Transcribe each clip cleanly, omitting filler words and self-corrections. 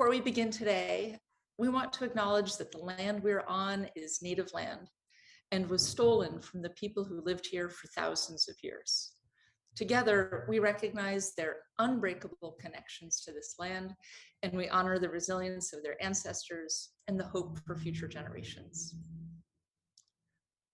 Before we begin today, we want to acknowledge that the land we're on is native land and was stolen from the people who lived here for thousands of years. Together, we recognize their unbreakable connections to this land, and we honor the resilience of their ancestors and the hope for future generations.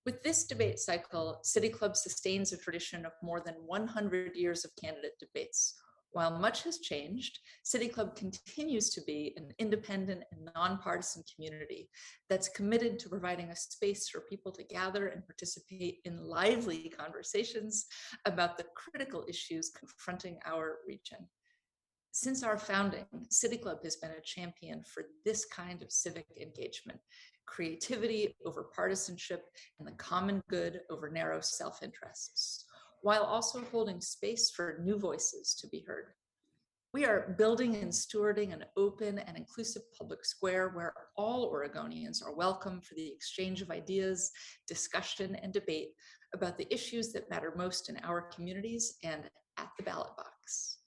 With this debate cycle, City Club sustains a tradition of more than 100 years of candidate debates. While much has changed, City Club continues to be an independent and nonpartisan community that's committed to providing a space for people to gather and participate in lively conversations about the critical issues confronting our region. Since our founding, City Club has been a champion for this kind of civic engagement, creativity over partisanship, and the common good over narrow self-interests, while also holding space for new voices to be heard. We are building and stewarding an open and inclusive public square where all Oregonians are welcome for the exchange of ideas, discussion, and debate about the issues that matter most in our communities and at the ballot box.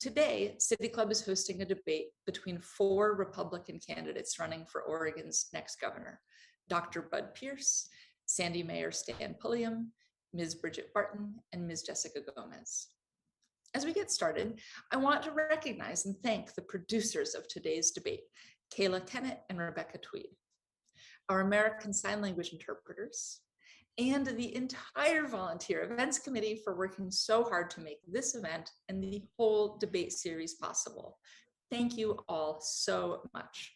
Today, City Club is hosting a debate between 4 Republican candidates running for Oregon's next governor: Dr. Bud Pierce, Sandy Mayor Stan Pulliam, Ms. Bridget Barton, and Ms. Jessica Gomez. As we get started, I want to recognize and thank the producers of today's debate, Kayla Kennett and Rebecca Tweed, our American Sign Language interpreters, and the entire volunteer events committee for working so hard to make this event and the whole debate series possible. Thank you all so much.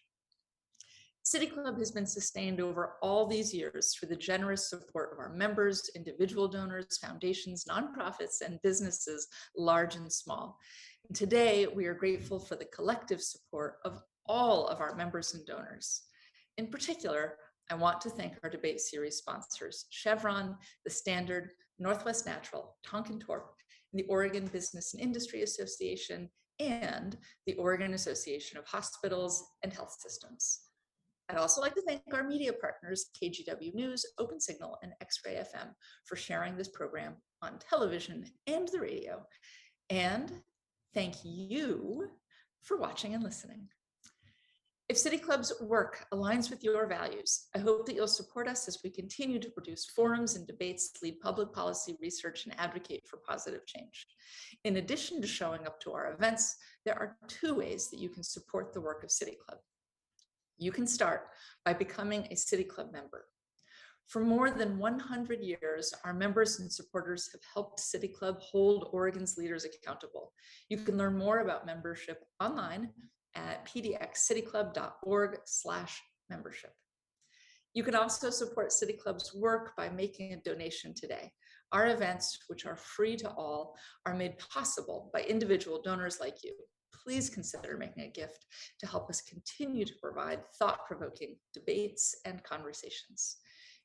City Club has been sustained over all these years through the generous support of our members, individual donors, foundations, nonprofits, and businesses, large and small. And today, we are grateful for the collective support of all of our members and donors. In particular, I want to thank our debate series sponsors, Chevron, The Standard, Northwest Natural, Tonkin Torp, the Oregon Business and Industry Association, and the Oregon Association of Hospitals and Health Systems. I'd also like to thank our media partners, KGW News, Open Signal, and X-Ray FM, for sharing this program on television and the radio. And thank you for watching and listening. If City Club's work aligns with your values, I hope that you'll support us as we continue to produce forums and debates, lead public policy research, and advocate for positive change. In addition to showing up to our events, there are 2 ways that you can support the work of City Club. You can start by becoming a City Club member. For more than 100 years, our members and supporters have helped City Club hold Oregon's leaders accountable. You can learn more about membership online at pdxcityclub.org/membership. You can also support City Club's work by making a donation today. Our events, which are free to all, are made possible by individual donors like you. Please consider making a gift to help us continue to provide thought-provoking debates and conversations.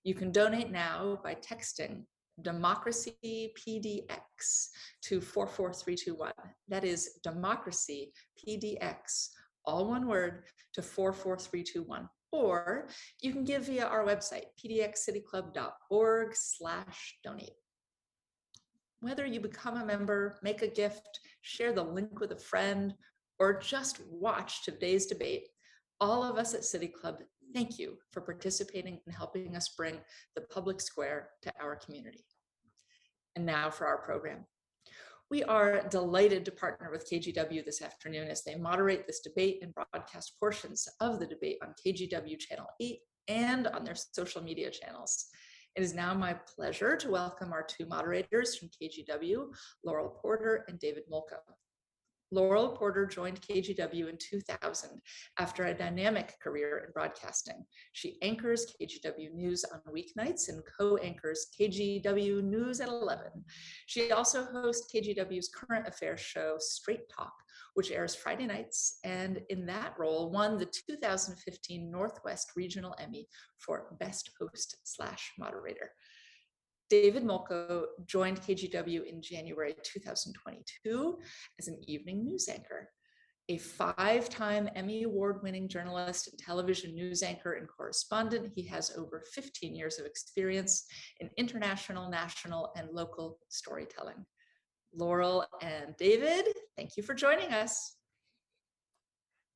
You can donate now by texting Democracy PDX to 44321. That is Democracy PDX, all one word, to 44321. Or you can give via our website, pdxcityclub.org/donate. Whether you become a member, make a gift, share the link with a friend, or just watch today's debate, all of us at City Club thank you for participating and helping us bring the public square to our community. And now for our program. We are delighted to partner with KGW this afternoon as they moderate this debate and broadcast portions of the debate on KGW Channel 8 and on their social media channels. It is now my pleasure to welcome our 2 moderators from KGW, Laural Porter and David Molko. Laural Porter joined KGW in 2000 after a dynamic career in broadcasting. She anchors KGW News on weeknights and co-anchors KGW News at 11. She also hosts KGW's current affairs show, Straight Talk, which airs Friday nights, and in that role won the 2015 Northwest Regional Emmy for Best Host/Moderator. David Molko joined KGW in January 2022 as an evening news anchor. A 5-time Emmy Award-winning journalist and television news anchor and correspondent, he has over 15 years of experience in international, national, and local storytelling. Laural and David, thank you for joining us.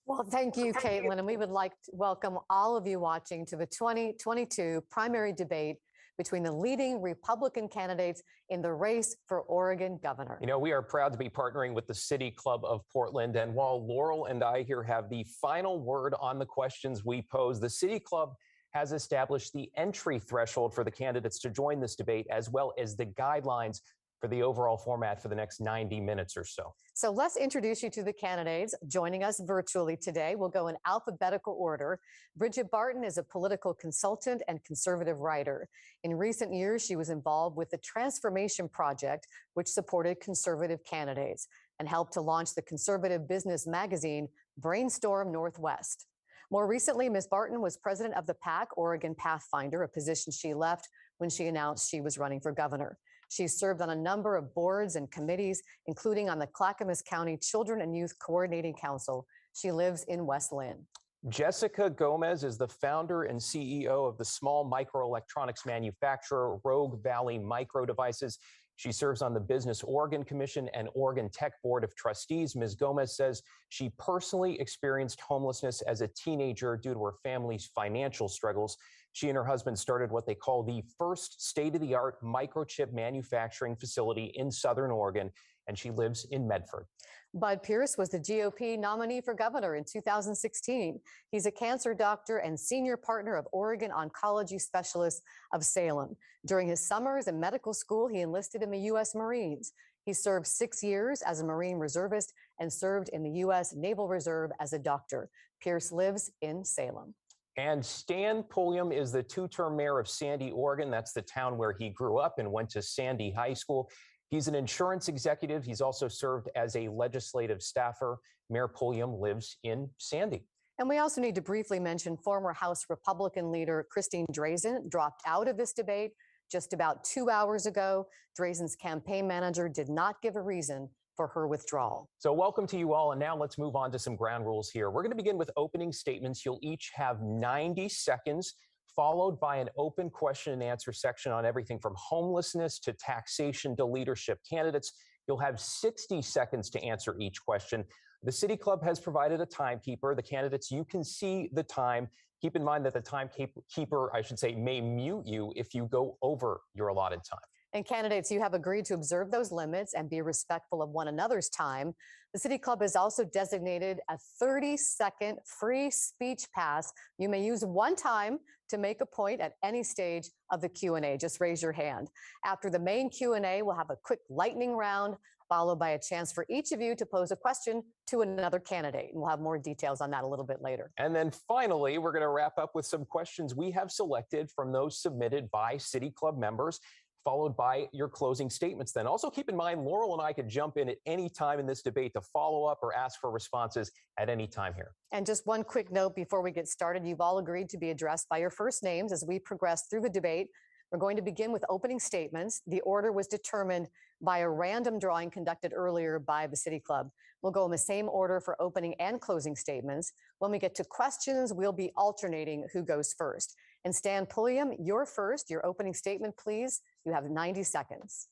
Well, thank you, Caitlin. And we would like to welcome all of you watching to the 2022 primary debate between the leading Republican candidates in the race for Oregon governor. You know, we are proud to be partnering with the City Club of Portland. And while Laurel and I here have the final word on the questions we pose, the City Club has established the entry threshold for the candidates to join this debate, as well as the guidelines for the overall format for the next 90 minutes or so. So let's introduce you to the candidates joining us virtually today. We'll go in alphabetical order. Bridget Barton is a political consultant and conservative writer. In recent years, she was involved with the Transformation Project, which supported conservative candidates and helped to launch the conservative business magazine, Brainstorm Northwest. More recently, Ms. Barton was president of the PAC, Oregon Pathfinder, a position she left when she announced she was running for governor. She served on a number of boards and committees, including on the Clackamas County Children and Youth Coordinating Council. She lives in West Lynn. Jessica Gomez is the founder and CEO of the small microelectronics manufacturer Rogue Valley Micro Devices. She serves on the Business Oregon Commission and Oregon Tech Board of Trustees. Ms. Gomez says she personally experienced homelessness as a teenager due to her family's financial struggles. She and her husband started what they call the first state-of-the-art microchip manufacturing facility in Southern Oregon, and she lives in Medford. Bud Pierce was the GOP nominee for governor in 2016. He's a cancer doctor and senior partner of Oregon Oncology Specialists of Salem. During his summers in medical school, he enlisted in the U.S. Marines. He served 6 years as a Marine reservist and served in the U.S. Naval Reserve as a doctor. Pierce lives in Salem. And Stan Pulliam is the two-term mayor of Sandy, Oregon. That's the town where he grew up and went to Sandy High School. He's an insurance executive. He's also served as a legislative staffer. Mayor Pulliam lives in Sandy. And we also need to briefly mention former House Republican leader Christine Drazen dropped out of this debate just about 2 hours ago. Drazen's campaign manager did not give a reason for her withdrawal. So welcome to you all. And now let's move on to some ground rules here. We're going to begin with opening statements. You'll each have 90 seconds, followed by an open question and answer section on everything from homelessness to taxation to leadership candidates. You'll have 60 seconds to answer each question. The City Club has provided a timekeeper. The candidates, you can see the time. Keep in mind that the timekeeper, I should say, may mute you if you go over your allotted time. And candidates, you have agreed to observe those limits and be respectful of one another's time. The City Club has also designated a 30-second free speech pass. You may use one time to make a point at any stage of the Q&A. Just raise your hand. After the main Q&A, we'll have a quick lightning round, followed by a chance for each of you to pose a question to another candidate. And we'll have more details on that a little bit later. And then finally, we're going to wrap up with some questions we have selected from those submitted by City Club members, followed by your closing statements. Then also keep in mind, Laurel and I could jump in at any time in this debate to follow up or ask for responses at any time here. And just one quick note before we get started, you've all agreed to be addressed by your first names as we progress through the debate. We're going to begin with opening statements. The order was determined by a random drawing conducted earlier by the City Club. We'll go in the same order for opening and closing statements. When we get to questions, we'll be alternating who goes first. And Stan Pulliam, you're first. Your opening statement, please. You have 90 seconds.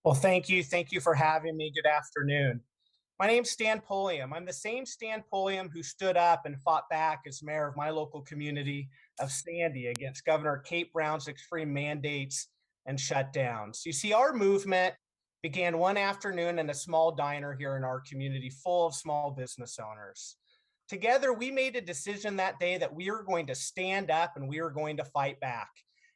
Well, thank you. Thank you for having me. Good afternoon. My name's Stan Pulliam. I'm the same Stan Pulliam who stood up and fought back as mayor of my local community of Sandy against Governor Kate Brown's extreme mandates and shutdowns. You see, our movement began one afternoon in a small diner here in our community full of small business owners. Together, we made a decision that day that we were going to stand up and we were going to fight back.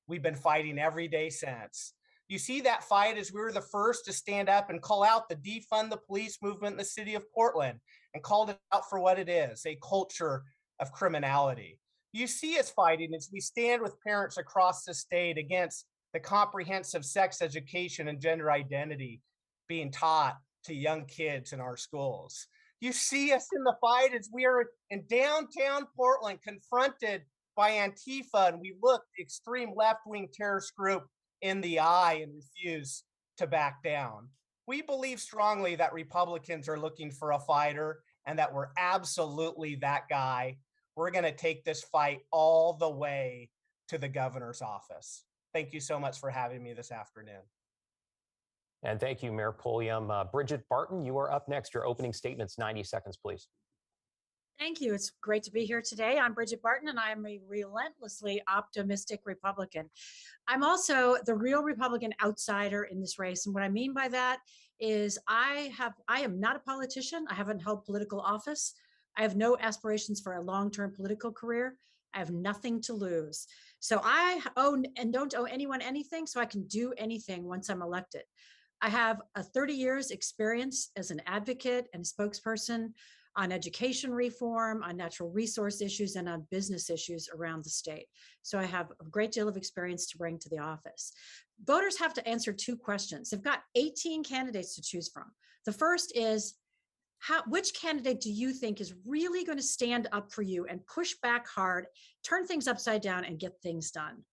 We've been fighting every day since. You see that fight as we were the first to stand up and call out the defund the police movement in the city of Portland and called it out for what it is, a culture of criminality. You see us fighting as we stand with parents across the state against the comprehensive sex education and gender identity being taught to young kids in our schools. You see us in the fight as we are in downtown Portland confronted by Antifa, and we look the extreme left-wing terrorist group in the eye and refuse to back down. We believe strongly that Republicans are looking for a fighter and that we're absolutely that guy. We're going to take this fight all the way to the governor's office. Thank you so much for having me this afternoon. And thank you, Mayor Pulliam. Bridget Barton, you are up next. Your opening statements, 90 seconds, please. Thank you. It's great to be here today. I'm Bridget Barton, and I'm a relentlessly optimistic Republican. I'm also the real Republican outsider in this race. And what I mean by that is I am not a politician. I haven't held political office. I have no aspirations for a long-term political career. I have nothing to lose. So I own and don't owe anyone anything, so I can do anything once I'm elected. I have a 30 years experience as an advocate and a spokesperson on education reform, on natural resource issues, and on business issues around the state. So I have a great deal of experience to bring to the office. Voters have to answer two questions. They've got 18 candidates to choose from. The first is, which candidate do you think is really going to stand up for you and push back hard, turn things upside down, and get things done?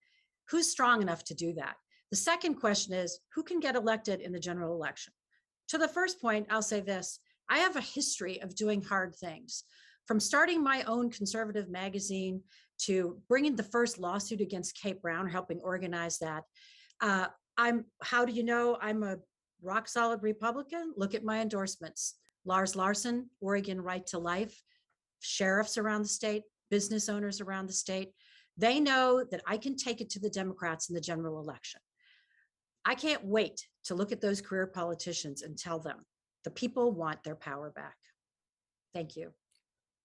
Who's strong enough to do that? The second question is, who can get elected in the general election? To the first point, I'll say this. I have a history of doing hard things, from starting my own conservative magazine to bringing the first lawsuit against Kate Brown, helping organize that. How do you know I'm a rock solid Republican? Look at my endorsements. Lars Larson, Oregon Right to Life, sheriffs around the state, business owners around the state. They know that I can take it to the Democrats in the general election. I can't wait to look at those career politicians and tell them the people want their power back. Thank you.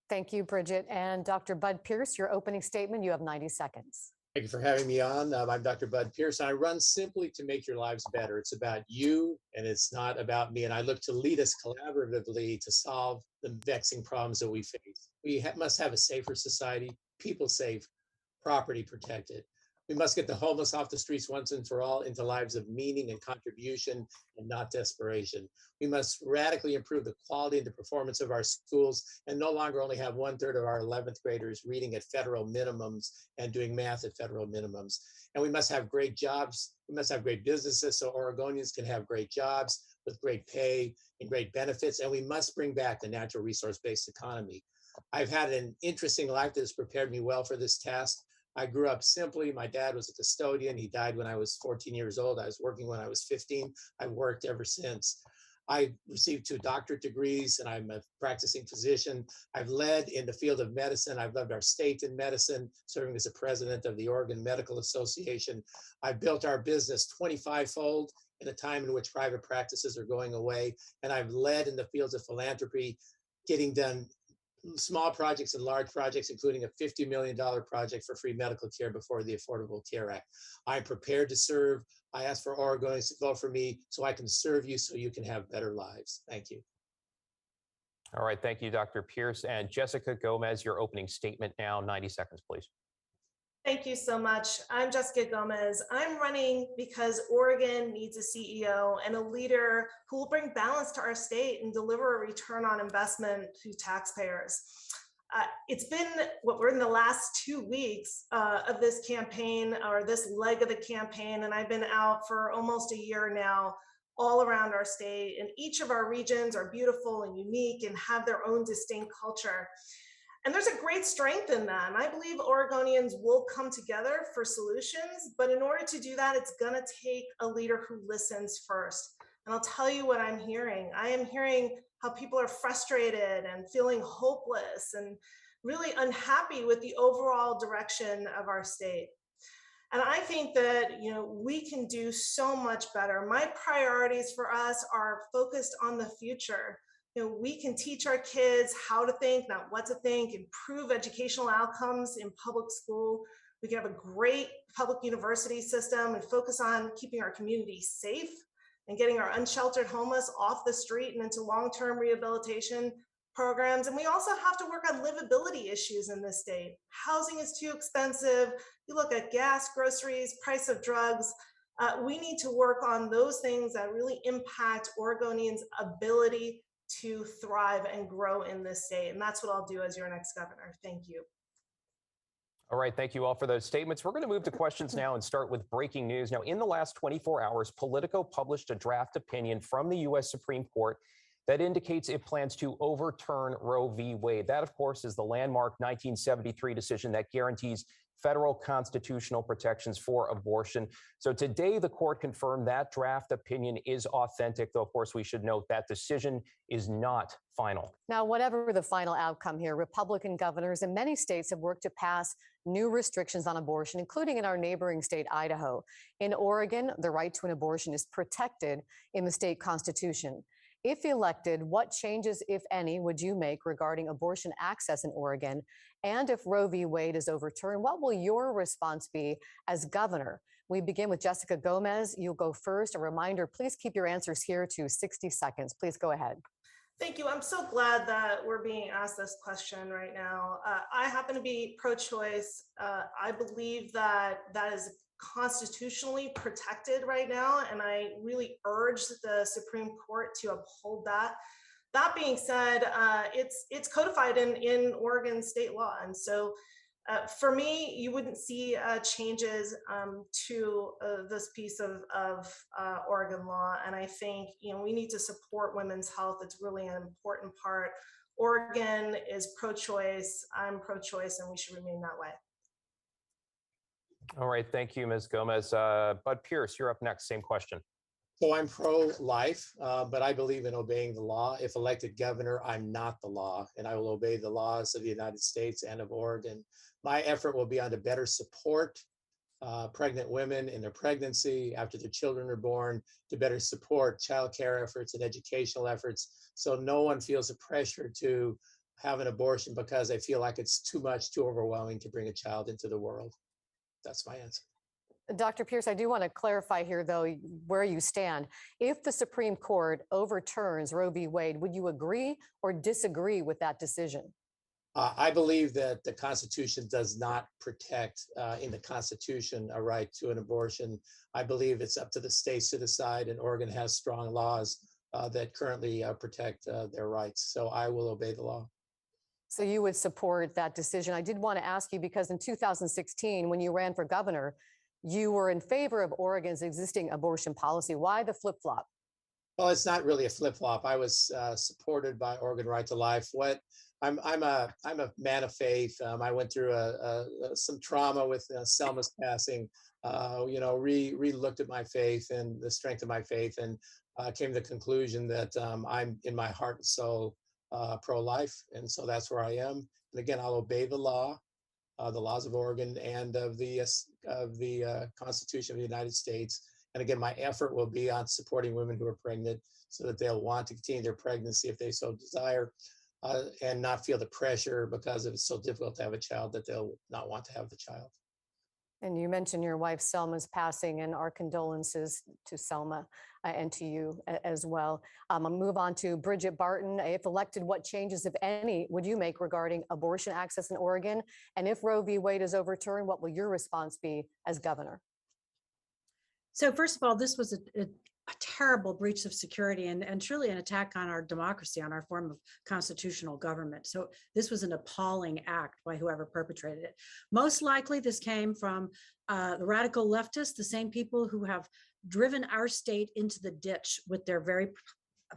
Thank you, Bridget. And Dr. Bud Pierce, your opening statement, you have 90 seconds. Thank you for having me on. I'm Dr. Bud Pierce. I run simply to make your lives better. It's about you and it's not about me. And I look to lead us collaboratively to solve the vexing problems that we face. We must have a safer society, people safe, property protected. We must get the homeless off the streets once and for all into lives of meaning and contribution and not desperation. We must radically improve the quality and the performance of our schools and no longer only have 1/3 of our 11th graders reading at federal minimums and doing math at federal minimums. And we must have great jobs. We must have great businesses so Oregonians can have great jobs with great pay and great benefits. And we must bring back the natural resource-based economy. I've had an interesting life that has prepared me well for this task. I grew up simply. My dad was a custodian. He died when I was 14 years old. I was working when I was 15. I've worked ever since. I received 2 doctorate degrees and I'm a practicing physician. I've led in the field of medicine. I've led our state in medicine, serving as the president of the Oregon Medical Association. I've built our business 25-fold in a time in which private practices are going away. And I've led in the fields of philanthropy, getting done small projects and large projects, including a $50 million project for free medical care before the Affordable Care Act. I'm prepared to serve. I ask for Oregonians to vote for me so I can serve you so you can have better lives. Thank you. All right, thank you, Dr. Pierce. And Jessica Gomez, your opening statement now, 90 seconds, please. Thank you so much. I'm Jessica Gomez. I'm running because Oregon needs a CEO and a leader who will bring balance to our state and deliver a return on investment to taxpayers. It's been we're in the last 2 weeks of this campaign, or this leg of the campaign, and I've been out for almost a year now, all around our state. And each of our regions are beautiful and unique and have their own distinct culture. And there's a great strength in that. And I believe Oregonians will come together for solutions. But in order to do that, it's going to take a leader who listens first. And I'll tell you what I'm hearing. I am hearing how people are frustrated and feeling hopeless and really unhappy with the overall direction of our state. And I think that, we can do so much better. My priorities for us are focused on the future. We can teach our kids how to think, not what to think, improve educational outcomes in public school. We can have a great public university system and focus on keeping our community safe and getting our unsheltered homeless off the street and into long-term rehabilitation programs. And we also have to work on livability issues in this state. Housing is too expensive. You look at gas, groceries, price of drugs. We need to work on those things that really impact Oregonians' ability to thrive and grow in this state. And that's what I'll do as your next governor. Thank you. All right, thank you all for those statements. We're going to move to questions now and start with breaking news. Now, in the last 24 hours, Politico published a draft opinion from the U.S. Supreme Court that indicates it plans to overturn Roe v. Wade. That, of course, is the landmark 1973 decision that guarantees federal constitutional protections for abortion. So today, the court confirmed that draft opinion is authentic, though, of course, we should note that decision is not final. Now, whatever the final outcome here, Republican governors in many states have worked to pass new restrictions on abortion, including in our neighboring state, Idaho. In Oregon, the right to an abortion is protected in the state constitution. If elected, what changes, if any, would you make regarding abortion access in Oregon? And if Roe v. Wade is overturned, what will your response be as governor? We begin with Jessica Gomez. You'll go first. A reminder, please keep your answers here to 60 seconds. Please go ahead. Thank you. I'm so glad that we're being asked this question right now. I happen to be pro-choice. I believe that that is constitutionally protected right now, and I really urge the Supreme Court to uphold that. That being said, it's codified in Oregon state law, and so for me, you wouldn't see changes to this piece of Oregon law, and I think we need to support women's health. It's really an important part. Oregon is pro-choice. I'm pro-choice, and we should remain that way. All right, thank you, Ms. Gomez. Bud Pierce, you're up next. Same question. So I'm pro-life, but I believe in obeying the law. If elected governor, I'm not the law, and I will obey the laws of the United States and of Oregon. My effort will be on to better support pregnant women in their pregnancy, after their children are born, to better support childcare efforts and educational efforts, so no one feels the pressure to have an abortion because they feel like it's too much, too overwhelming to bring a child into the world. That's my answer. Dr. Pierce, I do want to clarify here, though, where you stand. If the Supreme Court overturns Roe v. Wade, would you agree or disagree with that decision? I believe that the Constitution does not protect in the Constitution a right to an abortion. I believe it's up to the states to decide, and Oregon has strong laws that currently protect their rights. So I will obey the law. So you would support that decision. I did want to ask you, because in 2016, when you ran for governor, you were in favor of Oregon's existing abortion policy. Why the flip-flop? Well, it's not really a flip-flop. I was supported by Oregon Right to Life. I'm a man of faith. I went through some trauma with Selma's passing. Re-looked at my faith and the strength of my faith, and came to the conclusion that I'm in my heart and soul pro-life, and so that's where I am. And again, I'll obey the law, the laws of Oregon and of the Constitution of the United States. And again, my effort will be on supporting women who are pregnant so that they'll want to continue their pregnancy if they so desire, and not feel the pressure because it's so difficult to have a child that they'll not want to have the child. And you mentioned your wife Selma's passing, and our condolences to Selma and to you as well. I'll move on to Bridget Barton. If elected, what changes, if any, would you make regarding abortion access in Oregon? And if Roe v. Wade is overturned, what will your response be as governor? So first of all, this was a terrible breach of security and truly an attack on our democracy, on our form of constitutional government. So this was an appalling act by whoever perpetrated it. Most likely this came from the radical leftists, the same people who have driven our state into the ditch with their very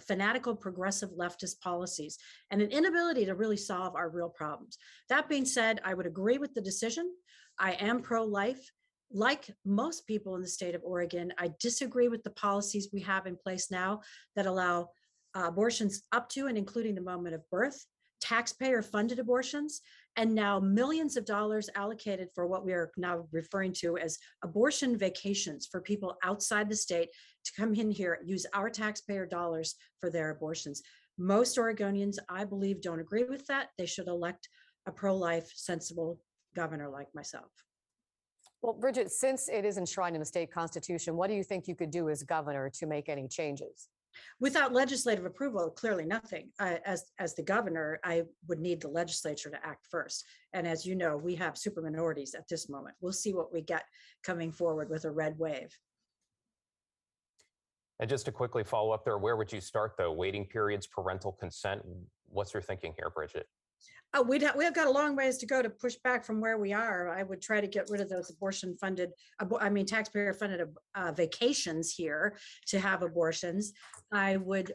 fanatical progressive leftist policies and an inability to really solve our real problems. That being said, I would agree with the decision. I am pro-life. Like most people in the state of Oregon, I disagree with the policies we have in place now that allow abortions up to and including the moment of birth, taxpayer-funded abortions, and now millions of dollars allocated for what we are now referring to as abortion vacations for people outside the state to come in here, use our taxpayer dollars for their abortions. Most Oregonians, I believe, don't agree with that. They should elect a pro-life, sensible governor like myself. Well, Bridget, since it is enshrined in the state constitution, what do you think you could do as governor to make any changes? Without legislative approval, clearly nothing. As the governor, I would need the legislature to act first. And as you know, we have super minorities at this moment. We'll see what we get coming forward with a red wave. And just to quickly follow up there, where would you start though? Waiting periods, parental consent? What's your thinking here, Bridget? We have got a long ways to go to push back from where we are. I would try to get rid of those taxpayer funded vacations here to have abortions. I would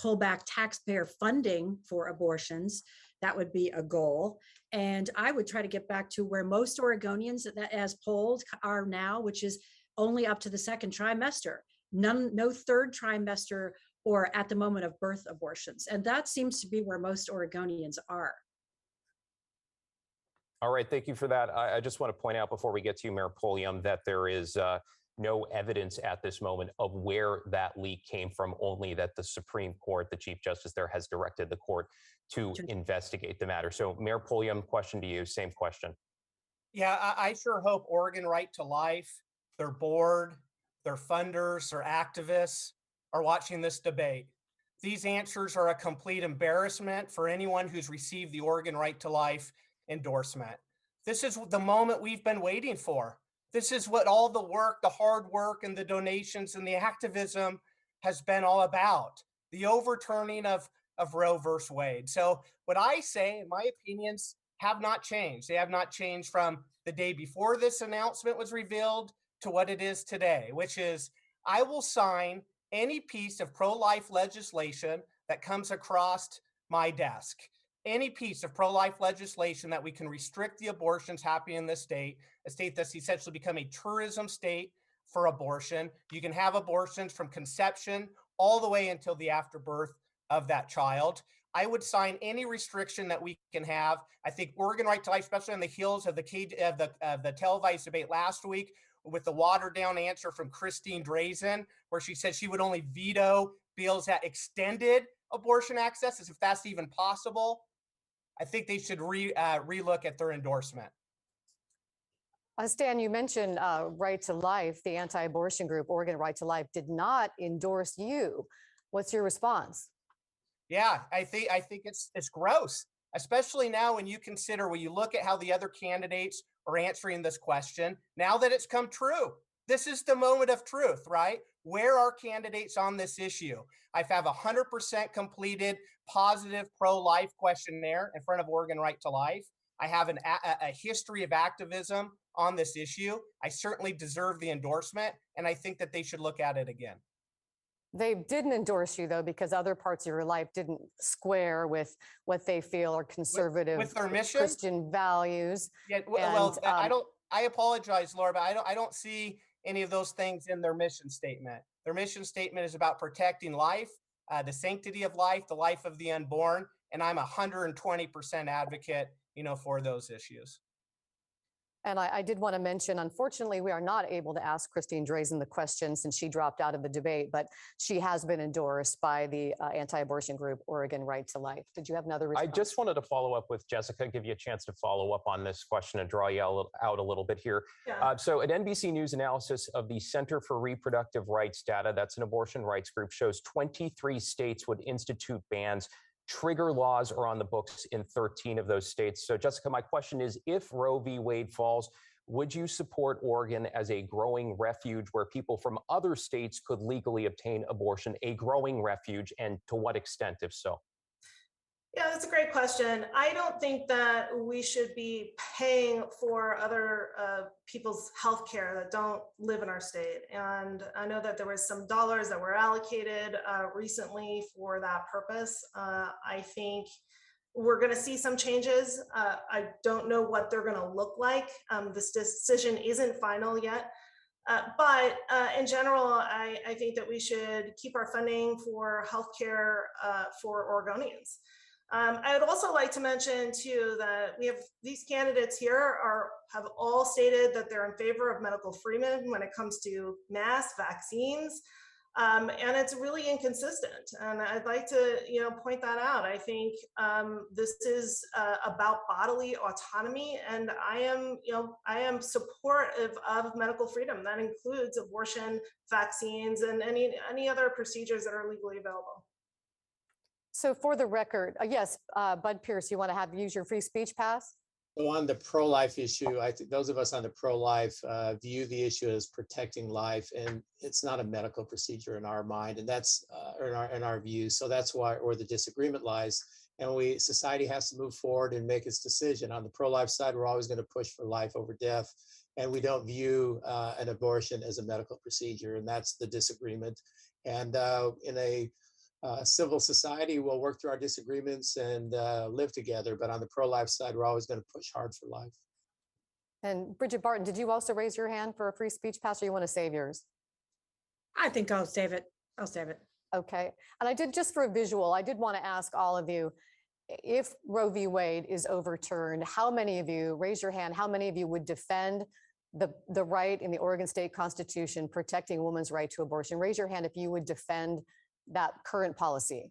pull back taxpayer funding for abortions. That would be a goal. And I would try to get back to where most Oregonians that as polled are now, which is only up to the second trimester. No third trimester or at the moment of birth abortions. And that seems to be where most Oregonians are. All right, thank you for that. I just want to point out before we get to you, Mayor Pulliam, that there is no evidence at this moment of where that leak came from, only that the Supreme Court, the Chief Justice there, has directed the court to investigate the matter. So Mayor Pulliam, question to you, same question. Yeah, I sure hope Oregon Right to Life, their board, their funders, their activists are watching this debate. These answers are a complete embarrassment for anyone who's received the Oregon Right to Life endorsement. This is the moment we've been waiting for. This is what all the work, the hard work, and the donations and the activism has been all about. The overturning of Roe versus Wade. So what I say, in my opinions, have not changed. They have not changed from the day before this announcement was revealed to what it is today, which is I will sign any piece of pro-life legislation that comes across my desk. Any piece of pro-life legislation that we can restrict the abortions happening in this state, a state that's essentially become a tourism state for abortion. You can have abortions from conception all the way until the afterbirth of that child. I would sign any restriction that we can have. I think Oregon Right to Life, especially on the heels of the televised debate last week, with the watered down answer from Christine Drazen, where she said she would only veto bills that extended abortion access, as if that's even possible. I think they should relook at their endorsement. Stan, you mentioned Right to Life, the anti-abortion group, Oregon Right to Life, did not endorse you. What's your response? Yeah, I think it's gross, especially now when you consider, when you look at how the other candidates are answering this question, now that it's come true. This is the moment of truth, right? Where are candidates on this issue? I have 100% completed positive pro-life questionnaire in front of Oregon Right to Life. I have a history of activism on this issue. I certainly deserve the endorsement, and I think that they should look at it again. They didn't endorse you, though, because other parts of your life didn't square with what they feel are conservative with their mission? Christian values. Yeah, well, I apologize, Laura, but I don't see any of those things in their mission statement. Their mission statement is about protecting life, the sanctity of life, the life of the unborn, and I'm 120% advocate, for those issues. And I did want to mention, unfortunately, we are not able to ask Christine Drazen the question since she dropped out of the debate, but she has been endorsed by the anti-abortion group Oregon Right to Life. Did you have another response? I just wanted to follow up with Jessica, give you a chance to follow up on this question and draw you out a little bit here. Yeah. So an NBC News analysis of the Center for Reproductive Rights data, that's an abortion rights group, shows 23 states would institute bans. Trigger laws are on the books in 13 of those states. So Jessica, my question is, if Roe v. Wade falls, would you support Oregon as a growing refuge where people from other states could legally obtain abortion, a growing refuge, and to what extent, if so? Yeah, that's a great question. I don't think that we should be paying for other people's health care that don't live in our state. And I know that there was some dollars that were allocated recently for that purpose. I think we're going to see some changes. I don't know what they're going to look like. This decision isn't final yet. But in general, I think that we should keep our funding for healthcare for Oregonians. I would also like to mention too that we have these candidates here have all stated that they're in favor of medical freedom when it comes to masks, vaccines, and it's really inconsistent. And I'd like to point that out. I think this is about bodily autonomy, and I am supportive of medical freedom. That includes abortion, vaccines, and any other procedures that are legally available. So for the record, yes, Bud Pierce, you want to use your free speech pass? So on the pro-life issue, I think those of us on the pro-life view the issue as protecting life, and it's not a medical procedure in our mind, and that's in our view. So that's where the disagreement lies. And society has to move forward and make its decision. On the pro-life side, we're always going to push for life over death, and we don't view an abortion as a medical procedure, and that's the disagreement. And in a civil society, we'll work through our disagreements and live together. But on the pro-life side, we're always going to push hard for life. And Bridget Barton, did you also raise your hand for a free speech pass, or you want to save yours? I think I'll save it. I'll save it. Okay. And I did, just for a visual, I did want to ask all of you, if Roe v. Wade is overturned, how many of you, raise your hand, how many of you would defend the right in the Oregon State Constitution protecting a woman's right to abortion? Raise your hand if you would defend that current policy.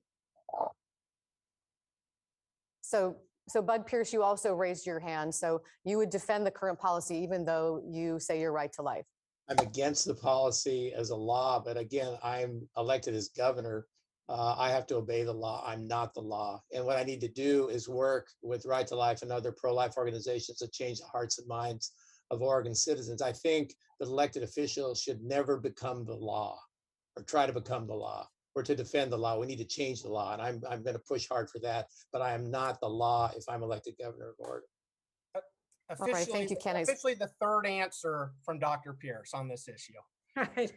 So Bud Pierce, you also raised your hand. So you would defend the current policy, even though you say you're right to life. I'm against the policy as a law, but again, I'm elected as governor. I have to obey the law. I'm not the law. And what I need to do is work with Right to Life and other pro-life organizations to change the hearts and minds of Oregon citizens. I think that elected officials should never become the law or try to become the law or to defend the law. We need to change the law. And I'm going to push hard for that, but I am not the law if I'm elected governor of Oregon. Officially, right, thank you, Kenny. Officially the third answer from Dr. Pierce on this issue. Right.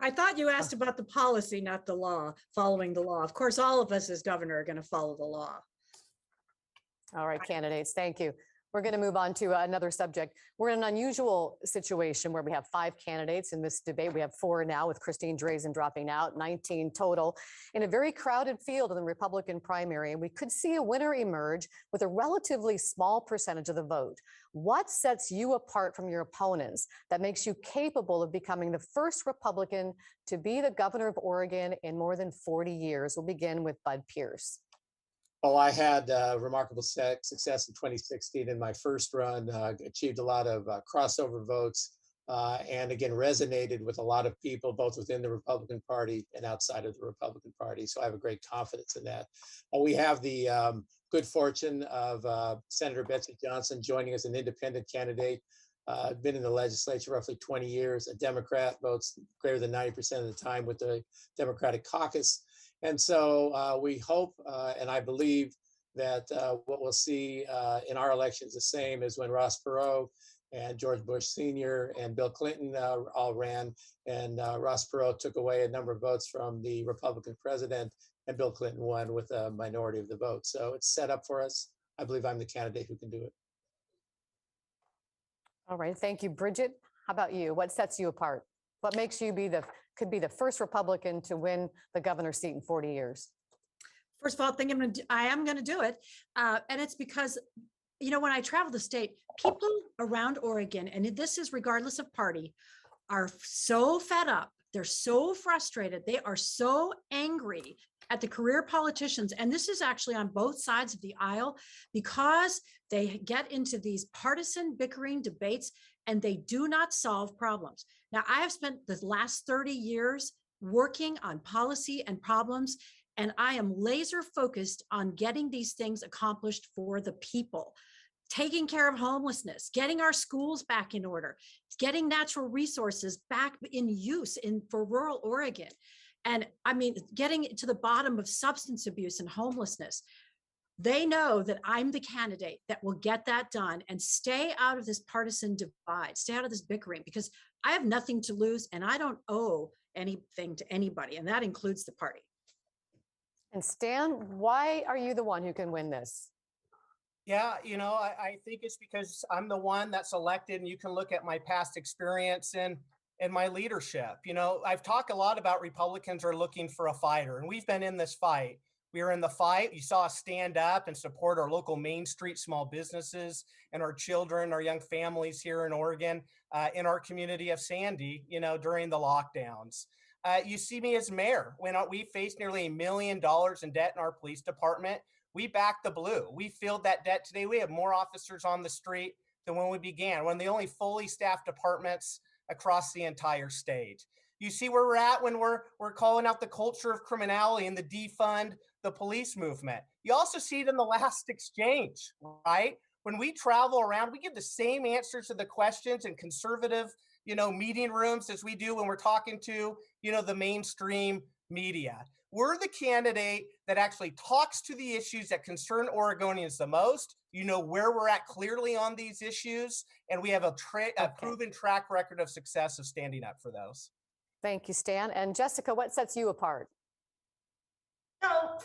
I thought you asked about the policy, not the law, following the law. Of course, all of us as governor are going to follow the law. All right, candidates, thank you. We're going to move on to another subject. We're in an unusual situation where we have 5 candidates in this debate. We have 4 now, with Christine Drazen dropping out, 19 total, in a very crowded field in the Republican primary. And we could see a winner emerge with a relatively small percentage of the vote. What sets you apart from your opponents that makes you capable of becoming the first Republican to be the governor of Oregon in more than 40 years? We'll begin with Bud Pierce. Well, I had remarkable success in 2016 in my first run, achieved a lot of crossover votes, and again, resonated with a lot of people, both within the Republican Party and outside of the Republican Party. So I have a great confidence in that. We have the good fortune of Senator Betsy Johnson joining as an independent candidate. Been in the legislature roughly 20 years, a Democrat, votes greater than 90% of the time with the Democratic caucus. And so we hope and I believe that what we'll see in our elections the same as when Ross Perot and George Bush Sr. and Bill Clinton all ran, and Ross Perot took away a number of votes from the Republican president, and Bill Clinton won with a minority of the vote. So it's set up for us. I believe I'm the candidate who can do it. All right, thank you. Bridget, how about you? What sets you apart? What makes you could be the first Republican to win the governor's seat in 40 years? First of all, I am going to do it. And it's because, you know, when I travel the state, people around Oregon, and this is regardless of party, are so fed up. They're so frustrated. They are so angry at the career politicians. And this is actually on both sides of the aisle, because they get into these partisan bickering debates and they do not solve problems. Now, I have spent the last 30 years working on policy and problems, and I am laser focused on getting these things accomplished for the people. Taking care of homelessness, getting our schools back in order, getting natural resources back in use for rural Oregon. And I mean, getting to the bottom of substance abuse and homelessness. They know that I'm the candidate that will get that done and stay out of this partisan divide, stay out of this bickering, because I have nothing to lose and I don't owe anything to anybody, and that includes the party. And Stan, why are you the one who can win this? Yeah, you know, I think it's because I'm the one that's elected, and you can look at my past experience and my leadership. You know, I've talked a lot about Republicans are looking for a fighter, and we've been in this fight. We are in the fight. You saw us stand up and support our local Main Street small businesses and our children, our young families here in Oregon, in our community of Sandy, you know, during the lockdowns. You see me as mayor. When we faced nearly $1 million in debt in our police department, we backed the blue. We filled that debt today. We have more officers on the street than when we began, one of the only fully staffed departments across the entire state. You see where we're at when we're calling out the culture of criminality and the defund the police movement. You also see it in the last exchange, right? When we travel around, we give the same answers to the questions in conservative, you know, meeting rooms as we do when we're talking to, you know, the mainstream media. We're the candidate that actually talks to the issues that concern Oregonians the most. You know where we're at clearly on these issues, and we have a proven track record of success of standing up for those. Thank you, Stan. And Jessica, what sets you apart?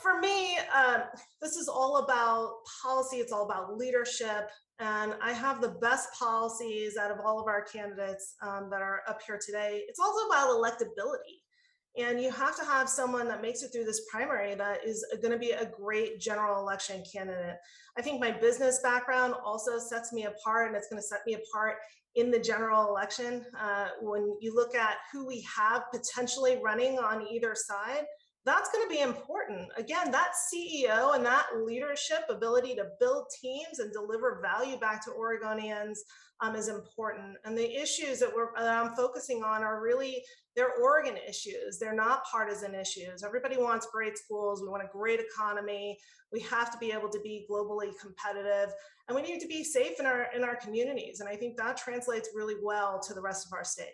For me, this is all about policy. It's all about leadership. And I have the best policies out of all of our candidates that are up here today. It's also about electability. And you have to have someone that makes it through this primary that is going to be a great general election candidate. I think my business background also sets me apart, and it's going to set me apart in the general election. When you look at who we have potentially running on either side, that's going to be important. Again, that CEO and that leadership ability to build teams and deliver value back to Oregonians is important. And the issues that I'm focusing on are really, they're Oregon issues. They're not partisan issues. Everybody wants great schools. We want a great economy. We have to be able to be globally competitive, and we need to be safe in our communities. And I think that translates really well to the rest of our state.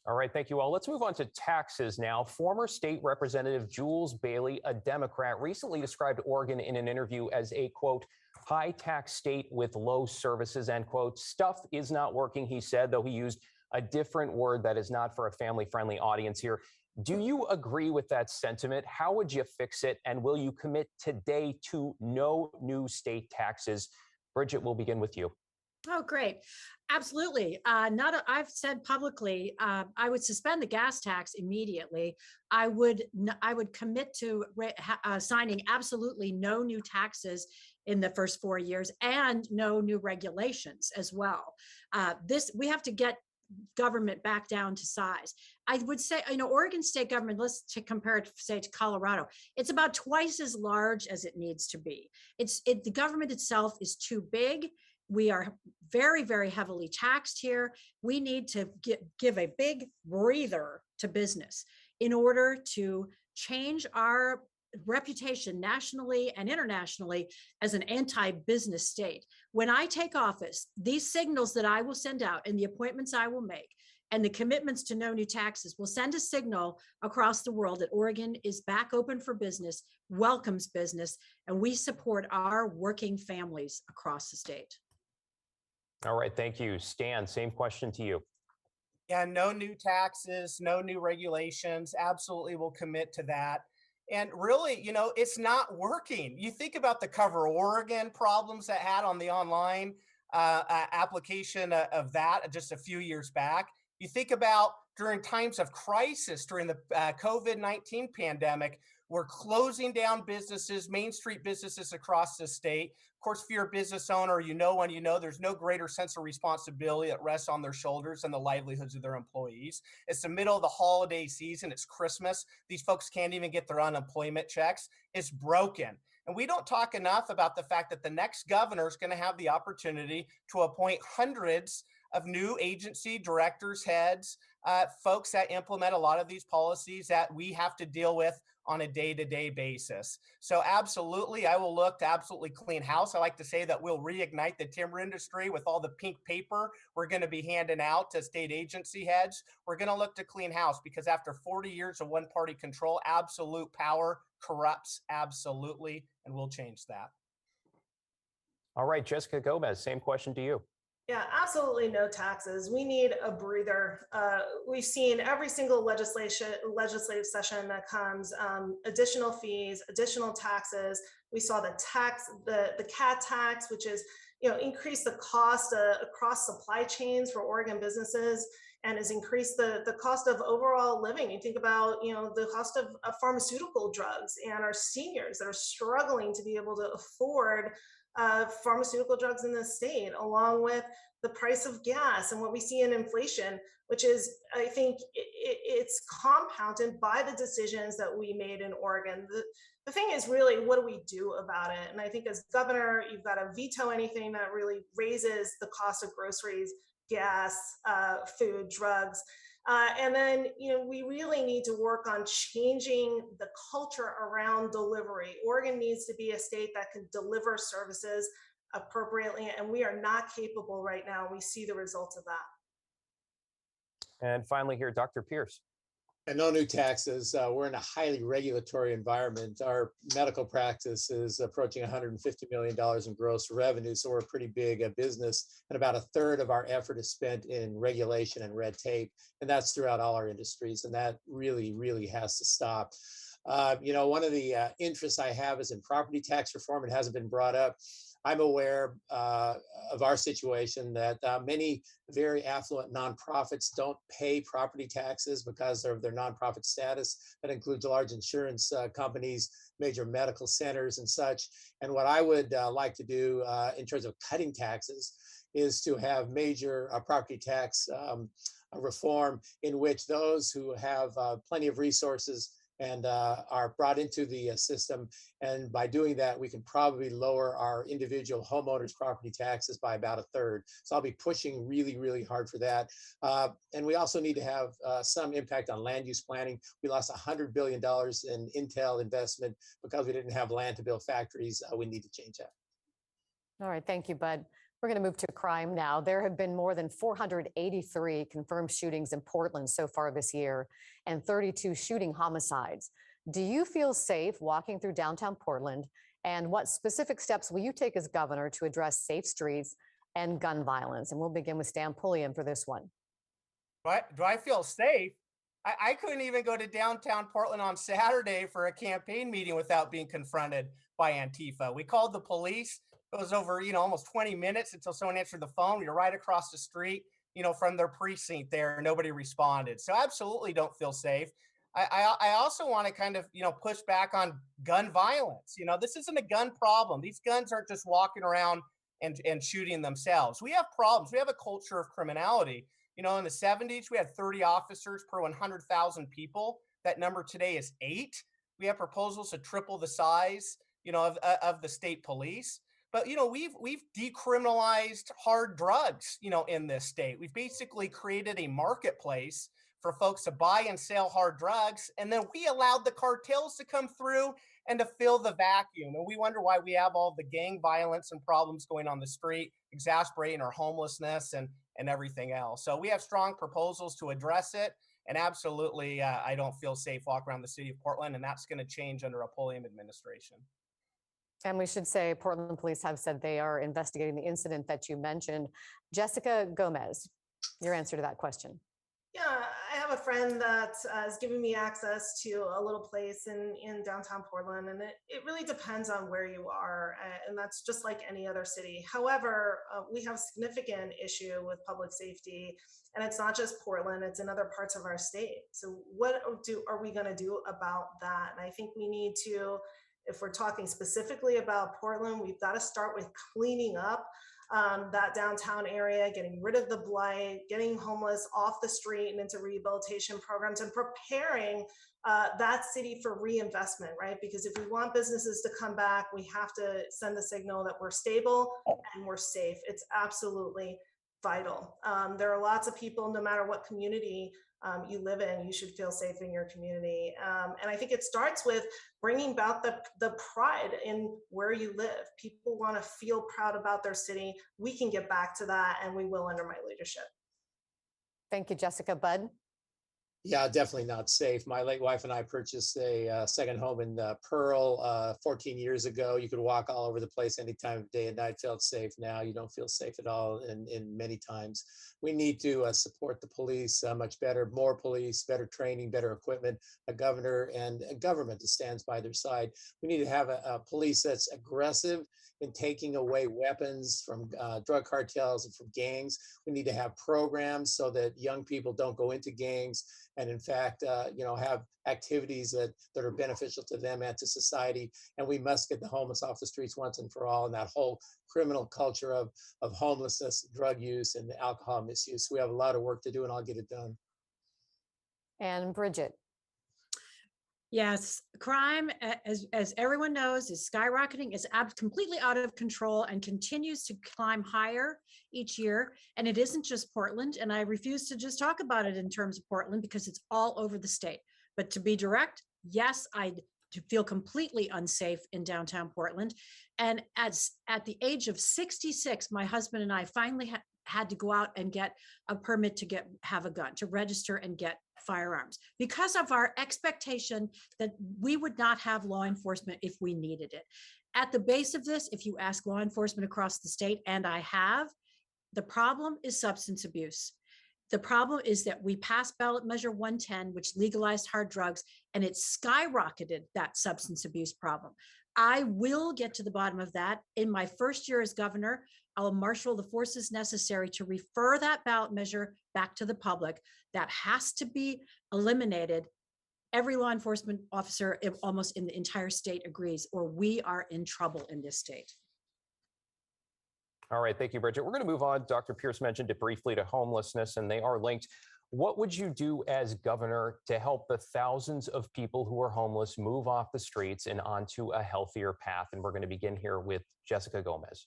All right, thank you all. Let's move on to taxes now. Former state representative Jules Bailey, a Democrat, recently described Oregon in an interview as a, quote, high tax state with low services, end quote. Stuff is not working, he said, though he used a different word that is not for a family-friendly audience here. Do you agree with that sentiment? How would you fix it? And will you commit today to no new state taxes? Bridget, we'll begin with you. Oh, great. Absolutely. I've said publicly, I would suspend the gas tax immediately. I would commit to signing absolutely no new taxes in the first 4 years and no new regulations as well. We have to get government back down to size. I would say, Oregon state government, to compare it, say, to Colorado, it's about twice as large as it needs to be. The government itself is too big. We are very, very heavily taxed here. We need to give a big breather to business in order to change our reputation nationally and internationally as an anti-business state. When I take office, these signals that I will send out and the appointments I will make and the commitments to no new taxes will send a signal across the world that Oregon is back open for business, welcomes business, and we support our working families across the state. All right, thank you. Stan, same question to you. Yeah, no new taxes, no new regulations. Absolutely will commit to that. And really, it's not working. You think about the Cover Oregon problems that had on the online application of that just a few years back. You think about during times of crisis, during the COVID-19 pandemic, we're closing down businesses, Main Street businesses across the state. Of course, if you're a business owner, there's no greater sense of responsibility that rests on their shoulders than the livelihoods of their employees. It's the middle of the holiday season. It's Christmas. These folks can't even get their unemployment checks. It's broken. And we don't talk enough about the fact that the next governor is going to have the opportunity to appoint hundreds of new agency directors, heads, folks that implement a lot of these policies that we have to deal with on a day-to-day basis. So absolutely, I will look to absolutely clean house. I like to say that we'll reignite the timber industry with all the pink paper we're going to be handing out to state agency heads. We're going to look to clean house because after 40 years of one-party control, absolute power corrupts absolutely, and we'll change that. All right, Jessica Gomez, same question to you. Yeah, absolutely no taxes. We need a breather. We've seen every single legislative session that comes, additional fees, additional taxes. We saw the CAT tax, which is, increase the cost across supply chains for Oregon businesses and has increased the cost of overall living. You think about, the cost of pharmaceutical drugs and our seniors that are struggling to be able to afford pharmaceutical drugs in the state, along with the price of gas and what we see in inflation, which is, I think, it's compounded by the decisions that we made in Oregon. The thing is really, what do we do about it? And I think as governor, you've got to veto anything that really raises the cost of groceries, gas, food, drugs. And then, we really need to work on changing the culture around delivery. Oregon needs to be a state that can deliver services appropriately, and we are not capable right now. We see the results of that. And finally here, Dr. Pierce. And no new taxes. We're in a highly regulatory environment. Our medical practice is approaching $150 million in gross revenue, so we're a pretty big business, and about a third of our effort is spent in regulation and red tape, and that's throughout all our industries, and that really, really has to stop. One of the interests I have is in property tax reform. It hasn't been brought up. I'm aware of our situation that many very affluent nonprofits don't pay property taxes because of their nonprofit status. That includes large insurance companies, major medical centers and such. And what I would like to do in terms of cutting taxes is to have major property tax reform in which those who have plenty of resources and are brought into the system. And by doing that, we can probably lower our individual homeowners' property taxes by about 1/3. So I'll be pushing really, really hard for that. And we also need to have some impact on land use planning. We lost $100 billion in Intel investment because we didn't have land to build factories. We need to change that. All right, thank you, Bud. We're going to move to crime now. There have been more than 483 confirmed shootings in Portland so far this year and 32 shooting homicides. Do you feel safe walking through downtown Portland? And what specific steps will you take as governor to address safe streets and gun violence? And we'll begin with Stan Pulliam for this one. Do I feel safe? I couldn't even go to downtown Portland on Saturday for a campaign meeting without being confronted by Antifa. We called the police. It was over, almost 20 minutes until someone answered the phone. You're right across the street, from their precinct there. Nobody responded. So absolutely don't feel safe. I also want to kind of, push back on gun violence. This isn't a gun problem. These guns aren't just walking around and shooting themselves. We have problems. We have a culture of criminality. In the 70s, we had 30 officers per 100,000 people. That number today is 8. We have proposals to triple the size, of the state police. But we've decriminalized hard drugs, in this state. We've basically created a marketplace for folks to buy and sell hard drugs, and then we allowed the cartels to come through and to fill the vacuum. And we wonder why we have all the gang violence and problems going on the street, exacerbating our homelessness and everything else. So we have strong proposals to address it. And absolutely, I don't feel safe walking around the city of Portland, and that's going to change under a Pulliam administration. And we should say Portland police have said they are investigating the incident that you mentioned. Jessica Gomez, your answer to that question. Yeah, I have a friend that is giving me access to a little place in downtown Portland, and it really depends on where you are, and that's just like any other city. However, we have a significant issue with public safety, and it's not just Portland, it's in other parts of our state. So what are we going to do about that? And I think we need to, if we're talking specifically about Portland, we've got to start with cleaning up that downtown area, getting rid of the blight, getting homeless off the street and into rehabilitation programs, and preparing that city for reinvestment, right? Because if we want businesses to come back, we have to send the signal that we're stable and we're safe. It's absolutely vital. There are lots of people, no matter what community you live in, you should feel safe in your community. And I think it starts with bringing about the pride in where you live. People want to feel proud about their city. We can get back to that, and we will under my leadership. Thank you, Jessica. Bud? Yeah, definitely not safe. My late wife and I purchased a second home in Pearl 14 years ago. You could walk all over the place any time of day and night, felt safe. Now you don't feel safe at all in many times. We need to support the police much better, more police, better training, better equipment, a governor and a government that stands by their side. We need to have a police that's aggressive in taking away weapons from drug cartels and from gangs. We need to have programs so that young people don't go into gangs and in fact, have activities that are beneficial to them and to society. And we must get the homeless off the streets once and for all, and that whole criminal culture of homelessness, drug use, and alcohol misuse. We have a lot of work to do, and I'll get it done. And Bridget. Yes, crime, as everyone knows, is skyrocketing, is completely out of control and continues to climb higher each year. And it isn't just Portland. And I refuse to just talk about it in terms of Portland because it's all over the state. But to be direct, yes, I feel completely unsafe in downtown Portland. And at the age of 66, my husband and I finally had to go out and get a permit to have a gun, to register and get firearms, because of our expectation that we would not have law enforcement if we needed it. At the base of this, if you ask law enforcement across the state, and I have, the problem is substance abuse. The problem is that we passed ballot measure 110, which legalized hard drugs, and it skyrocketed that substance abuse problem. I will get to the bottom of that. In my first year as governor, I'll marshal the forces necessary to refer that ballot measure back to the public. That has to be eliminated. Every law enforcement officer almost in the entire state agrees, or we are in trouble in this state. All right, thank you, Bridget. We're going to move on. Dr. Pierce mentioned it briefly to homelessness, and they are linked. What would you do as governor to help the thousands of people who are homeless move off the streets and onto a healthier path? And we're going to begin here with Jessica Gomez.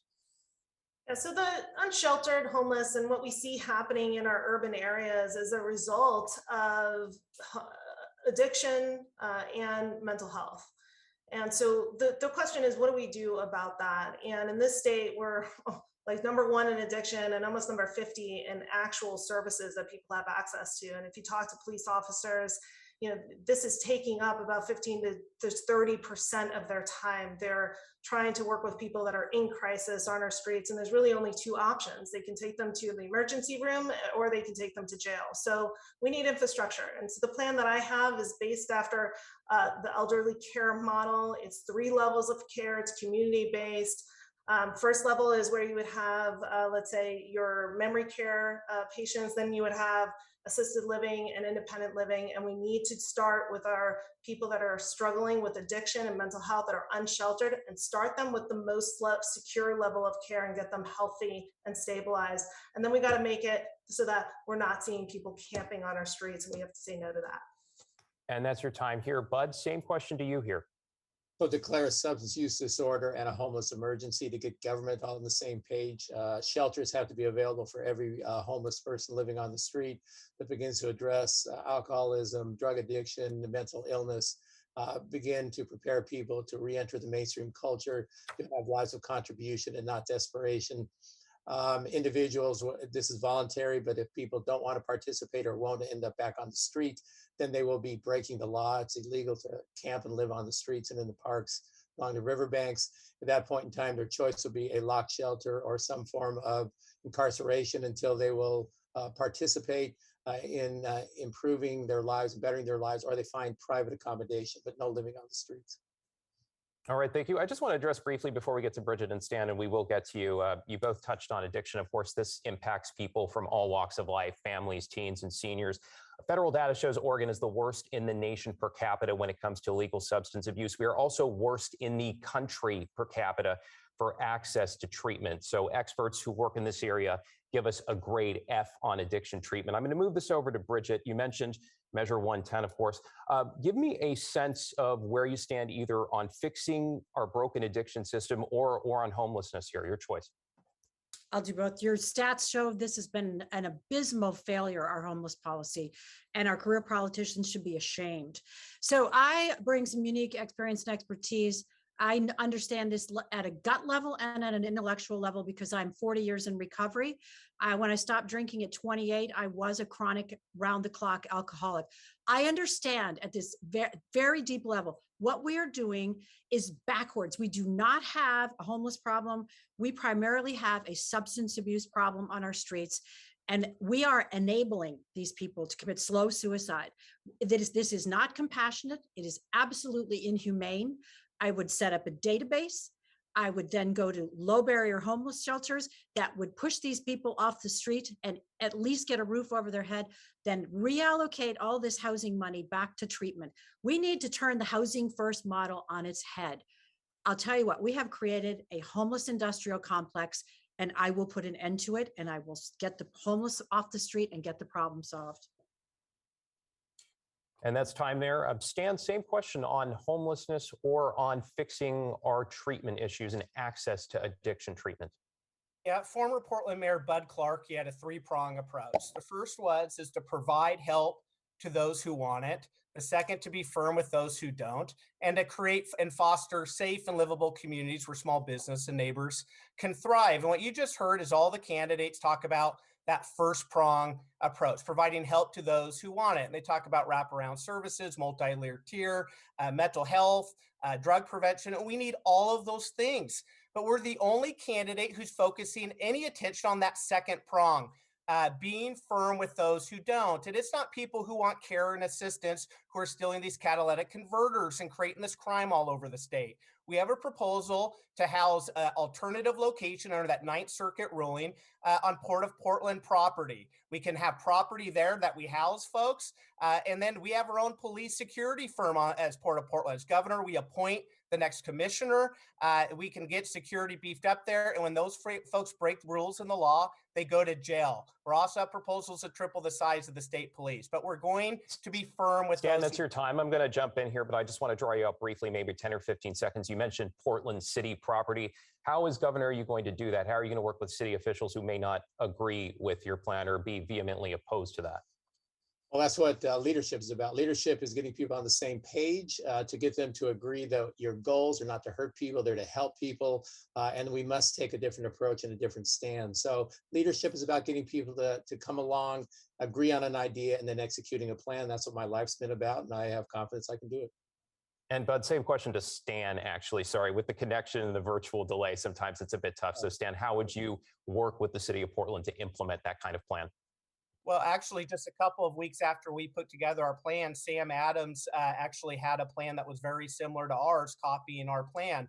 Yeah, so the unsheltered homeless and what we see happening in our urban areas is a result of addiction and mental health. And so the question is, what do we do about that? And in this state, we're like #1 in addiction and almost number 50 in actual services that people have access to. And if you talk to police officers, this is taking up about 15 to 30% of their time. They're trying to work with people that are in crisis on our streets. And there's really only two options. They can take them to the emergency room or they can take them to jail. So we need infrastructure. And so the plan that I have is based after the elderly care model. It's 3 levels of care. It's community-based. First level is where you would have, let's say, your memory care patients. Then you would have assisted living and independent living. And we need to start with our people that are struggling with addiction and mental health that are unsheltered and start them with the most secure level of care and get them healthy and stabilized. And then we got to make it so that we're not seeing people camping on our streets, and we have to say no to that. And that's your time here. Bud, same question to you here. So declare a substance use disorder and a homeless emergency to get government all on the same page. Shelters have to be available for every homeless person living on the street. That begins to address alcoholism, drug addiction, mental illness, begin to prepare people to re-enter the mainstream culture, to have lives of contribution and not desperation. Individuals, this is voluntary, but if people don't want to participate or won't end up back on the street, then they will be breaking the law. It's illegal to camp and live on the streets and in the parks along the riverbanks. At that point in time, their choice will be a locked shelter or some form of incarceration until they will participate in improving their lives, bettering their lives, or they find private accommodation, but no living on the streets. All right, thank you. I just want to address briefly before we get to Bridget and Stan, and we will get to you. You both touched on addiction. Of course, this impacts people from all walks of life, families, teens, and seniors. Federal data shows Oregon is the worst in the nation per capita when it comes to illegal substance abuse. We are also worst in the country per capita for access to treatment. So experts who work in this area give us a grade F on addiction treatment. I'm going to move this over to Bridget. You mentioned Measure 110, of course. Give me a sense of where you stand either on fixing our broken addiction system or on homelessness here. Your choice. I'll do both. Your stats show this has been an abysmal failure, our homeless policy, and our career politicians should be ashamed. So I bring some unique experience and expertise. I understand this at a gut level and at an intellectual level because I'm 40 years in recovery. When I stopped drinking at 28, I was a chronic round-the-clock alcoholic. I understand at this very deep level, what we are doing is backwards. We do not have a homeless problem. We primarily have a substance abuse problem on our streets. And we are enabling these people to commit slow suicide. This is not compassionate. It is absolutely inhumane. I would set up a database. I would then go to low barrier homeless shelters that would push these people off the street and at least get a roof over their head, then reallocate all this housing money back to treatment. We need to turn the housing first model on its head. I'll tell you what, we have created a homeless industrial complex, and I will put an end to it, and I will get the homeless off the street and get the problem solved. And that's time there. Stan, same question on homelessness or on fixing our treatment issues and access to addiction treatment. Yeah, former Portland Mayor Bud Clark, he had a 3-prong approach. The first is to provide help to those who want it. The second, to be firm with those who don't, and to create and foster safe and livable communities where small business and neighbors can thrive. And what you just heard is all the candidates talk about that first prong approach, providing help to those who want it. And they talk about wraparound services, multi-layered tier, mental health, drug prevention. And we need all of those things. But we're the only candidate who's focusing any attention on that second prong, being firm with those who don't. And it's not people who want care and assistance who are stealing these catalytic converters and creating this crime all over the state. We have a proposal to house an alternative location under that Ninth Circuit ruling on Port of Portland property. We can have property there that we house folks. And then we have our own police security firm as Port of Portland. As governor, we appoint the next commissioner. We can get security beefed up there. And when those folks break the rules in the law, they go to jail. We're also have proposals to triple the size of the state police, but we're going to be firm with Dan, those. that's your time. I'm going to jump in here, but I just want to draw you up briefly, maybe 10 or 15 seconds. You mentioned Portland city property. How, as governor, are you going to do that? How are you going to work with city officials who may not agree with your plan or be vehemently opposed to that? Well, that's what leadership is about. Leadership is getting people on the same page to get them to agree that your goals are not to hurt people, they're to help people. And we must take a different approach and a different stand. So leadership is about getting people to come along, agree on an idea, and then executing a plan. That's what my life's been about. And I have confidence I can do it. And Bud, same question to Stan, actually. Sorry, with the connection and the virtual delay, sometimes it's a bit tough. So Stan, how would you work with the city of Portland to implement that kind of plan? Well, actually, just a couple of weeks after we put together our plan, Sam Adams actually had a plan that was very similar to ours, copying our plan.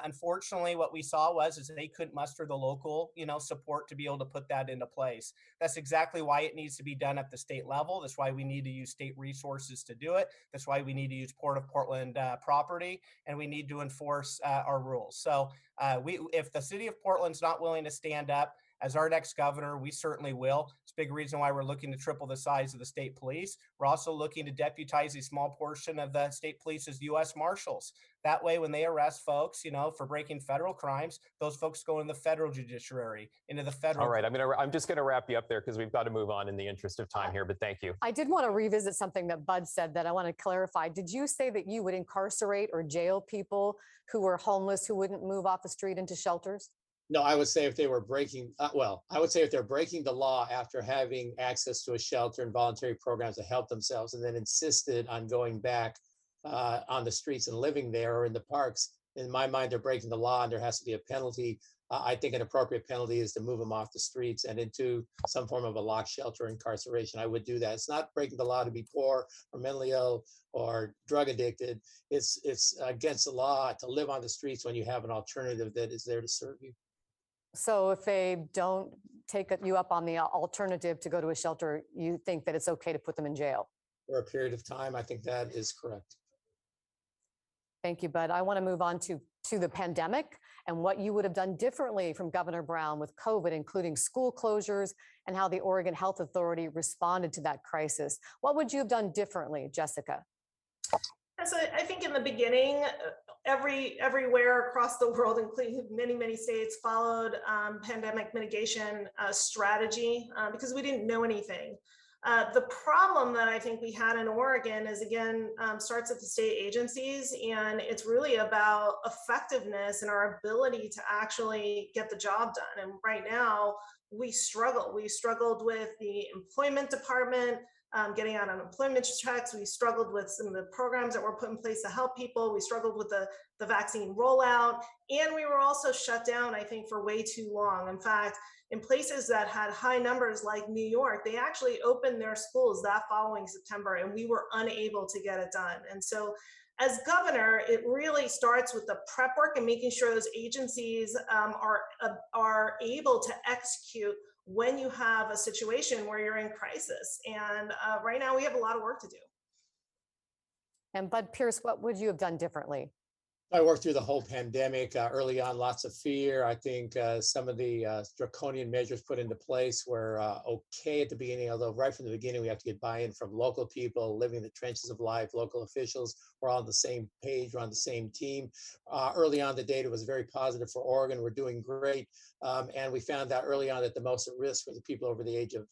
Unfortunately, what we saw is they couldn't muster the local, support to be able to put that into place. That's exactly why it needs to be done at the state level. That's why we need to use state resources to do it. That's why we need to use Port of Portland property, and we need to enforce our rules. So if the city of Portland's not willing to stand up as our next governor, we certainly will. It's a big reason why we're looking to triple the size of the state police. We're also looking to deputize a small portion of the state police as U.S. Marshals. That way, when they arrest folks, for breaking federal crimes, those folks go in the federal judiciary, into the federal. All right, I'm just going to wrap you up there because we've got to move on in the interest of time here, but thank you. I did want to revisit something that Bud said that I want to clarify. Did you say that you would incarcerate or jail people who were homeless who wouldn't move off the street into shelters? No, I would say if they were breaking, I would say if they're breaking the law after having access to a shelter and voluntary programs to help themselves, and then insisted on going back on the streets and living there or in the parks, in my mind, they're breaking the law and there has to be a penalty. I think an appropriate penalty is to move them off the streets and into some form of a locked shelter incarceration. I would do that. It's not breaking the law to be poor or mentally ill or drug addicted. It's against the law to live on the streets when you have an alternative that is there to serve you. So if they don't take you up on the alternative to go to a shelter, you think that it's okay to put them in jail? For a period of time, I think that is correct. Thank you, Bud. I want to move on to the pandemic and what you would have done differently from Governor Brown with COVID, including school closures and how the Oregon Health Authority responded to that crisis. What would you have done differently, Jessica? So I think in the beginning, everywhere across the world, including many states, followed pandemic mitigation strategy because we didn't know anything. The problem that I think we had in Oregon is, again, starts at the state agencies, and it's really about effectiveness and our ability to actually get the job done. And right now, we struggle. We struggled with the employment department, getting out unemployment checks. We struggled with some of the programs that were put in place to help people. We struggled with the vaccine rollout. And we were also shut down, I think, for way too long. In fact, in places that had high numbers like New York, they actually opened their schools that following September, and we were unable to get it done. And so as governor, it really starts with the prep work and making sure those agencies are able to execute when you have a situation where you're in crisis. And right now we have a lot of work to do. And Bud Pierce, what would you have done differently? I worked through the whole pandemic. Early on, lots of fear. I think some of the draconian measures put into place were okay at the beginning, although right from the beginning, we have to get buy-in from local people living in the trenches of life, local officials. We're all on the same page, we're on the same team. Early on, the data was very positive for Oregon. We're doing great. And we found out early on that the most at risk were the people over the age of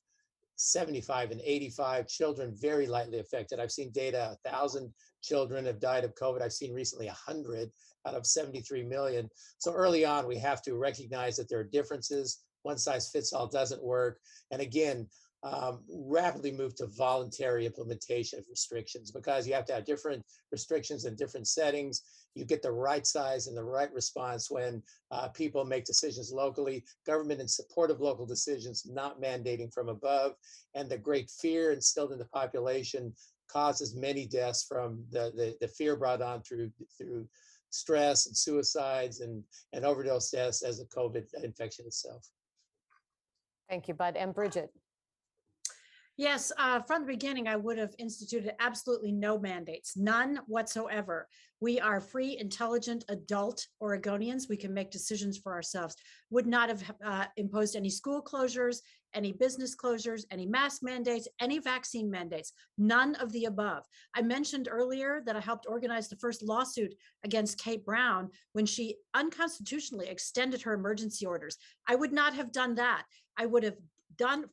75 and 85, children very lightly affected. I've seen data, 1,000 children have died of COVID. I've seen recently 100 out of 73 million. So early on, we have to recognize that there are differences. One size fits all doesn't work. And again, rapidly move to voluntary implementation of restrictions, because you have to have different restrictions in different settings. You get the right size and the right response when people make decisions locally, government in support of local decisions, not mandating from above. And the great fear instilled in the population causes many deaths from the fear brought on through stress and suicides and overdose deaths as a COVID infection itself. Thank you, Bud. And Bridget. Yes, from the beginning, I would have instituted absolutely no mandates, none whatsoever. We are free, intelligent, adult Oregonians. We can make decisions for ourselves. Would not have imposed any school closures, any business closures, any mask mandates, any vaccine mandates, none of the above. I mentioned earlier that I helped organize the first lawsuit against Kate Brown when she unconstitutionally extended her emergency orders. I would not have done that. I would have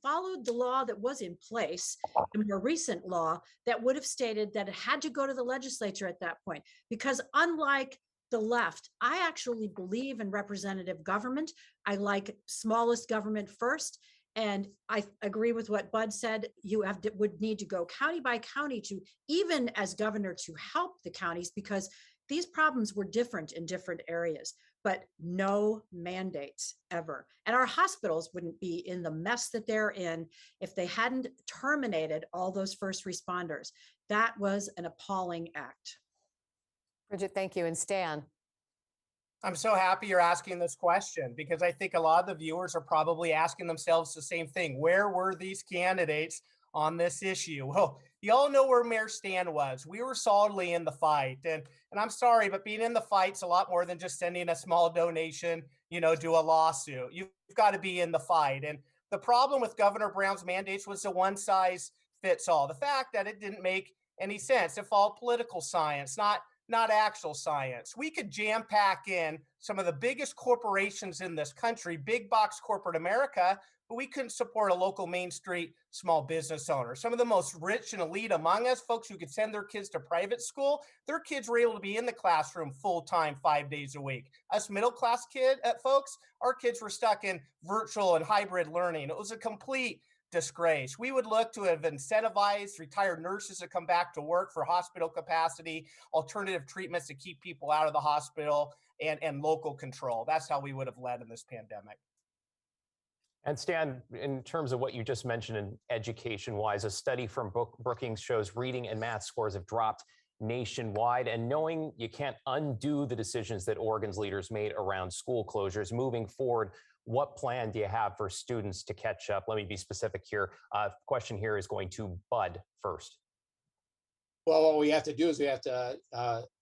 followed the law that was in place, a more recent law that would have stated that it had to go to the legislature at that point. Because unlike the left, I actually believe in representative government. I like smallest government first. And I agree with what Bud said. You would need to go county by county to, even as governor, to help the counties, because these problems were different in different areas, but no mandates ever. And our hospitals wouldn't be in the mess that they're in if they hadn't terminated all those first responders. That was an appalling act. Bridget, thank you. And Stan. I'm so happy you're asking this question, because I think a lot of the viewers are probably asking themselves the same thing. Where were these candidates on this issue? Well, you all know where Mayor Stan was. We were solidly in the fight. And I'm sorry, but being in the fight's a lot more than just sending a small donation, to a lawsuit. You've got to be in the fight. And the problem with Governor Brown's mandates was the one size fits all. The fact that it didn't make any sense. It followed political science, not actual science. We could jam pack in some of the biggest corporations in this country, big box corporate America, but we couldn't support a local Main Street small business owner. Some of the most rich and elite among us, folks who could send their kids to private school, their kids were able to be in the classroom full time, 5 days a week. Us middle class folks, our kids were stuck in virtual and hybrid learning. It was a complete disgrace. We would look to have incentivized retired nurses to come back to work for hospital capacity, alternative treatments to keep people out of the hospital, and local control. That's how we would have led in this pandemic. And Stan, in terms of what you just mentioned in education-wise, a study from Brookings shows reading and math scores have dropped nationwide. And knowing you can't undo the decisions that Oregon's leaders made around school closures, moving forward, what plan do you have for students to catch up? Let me be specific here. Question here is going to Bud first. Well, what we have to do is we have to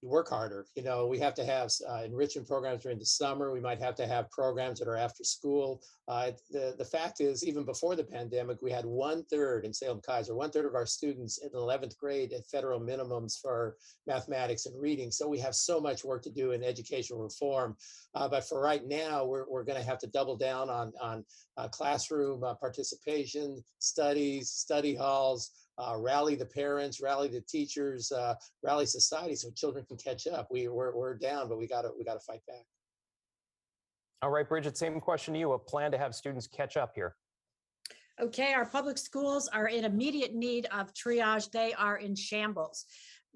work harder. We have to have enrichment programs during the summer. We might have to have programs that are after school. The fact is, even before the pandemic, we had 1/3 in Salem-Keizer, 1/3 of our students in 11th grade at federal minimums for mathematics and reading. So we have so much work to do in educational reform. But for right now, we're going to have to double down on classroom participation, studies, study halls, rally the parents, rally the teachers, rally society so children can catch up. We're down, but we got to fight back. All right, Bridget, same question to you. A plan to have students catch up here. Okay, our public schools are in immediate need of triage. They are in shambles.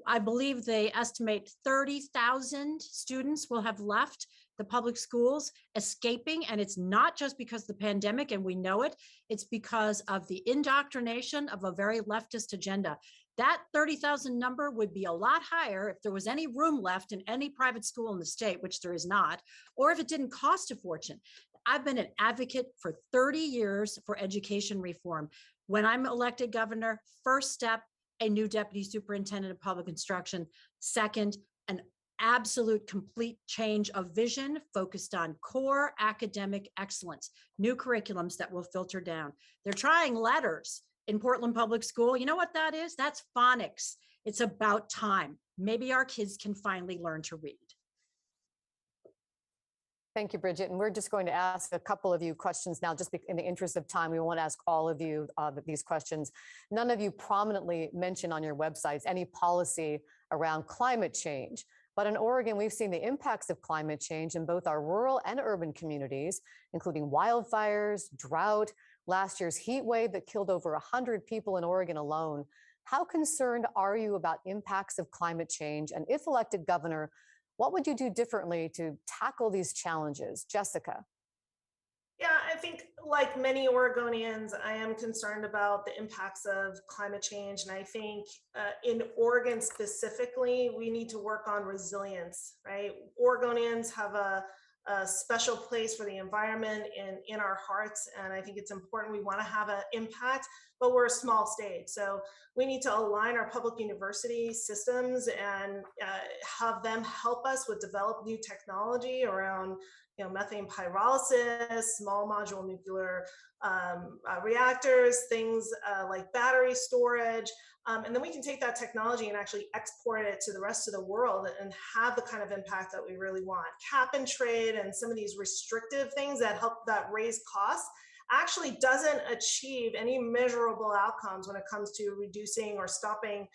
I believe they estimate 30,000 students will have left the public schools, escaping. And it's not just because of the pandemic, and we know it, it's because of the indoctrination of a very leftist agenda. That 30,000 number would be a lot higher if there was any room left in any private school in the state, which there is not, or if it didn't cost a fortune. I've been an advocate for 30 years for education reform. When I'm elected governor, first step, a new deputy superintendent of public instruction. Second, an absolute complete change of vision focused on core academic excellence, new curriculums that will filter down. They're trying letters in Portland Public School. You know what that is? That's phonics. It's about time. Maybe our kids can finally learn to read. Thank you, Bridget. And we're just going to ask a couple of you questions now, just in the interest of time. We won't ask all of you these questions. None of you prominently mention on your websites any policy around climate change. But in Oregon, we've seen the impacts of climate change in both our rural and urban communities, including wildfires, drought, last year's heat wave that killed over 100 people in Oregon alone. How concerned are you about impacts of climate change? And if elected governor, what would you do differently to tackle these challenges? Jessica. Yeah, I think like many Oregonians, I am concerned about the impacts of climate change. And I think in Oregon specifically, we need to work on resilience, right? Oregonians have a special place for the environment in our hearts. And I think it's important. We want to have an impact, but we're a small state. So we need to align our public university systems and have them help us with develop new technology around methane pyrolysis, small modular nuclear reactors, things like battery storage. And then we can take that technology and actually export it to the rest of the world and have the kind of impact that we really want. Cap and trade and some of these restrictive things that raise costs actually doesn't achieve any measurable outcomes when it comes to reducing or stopping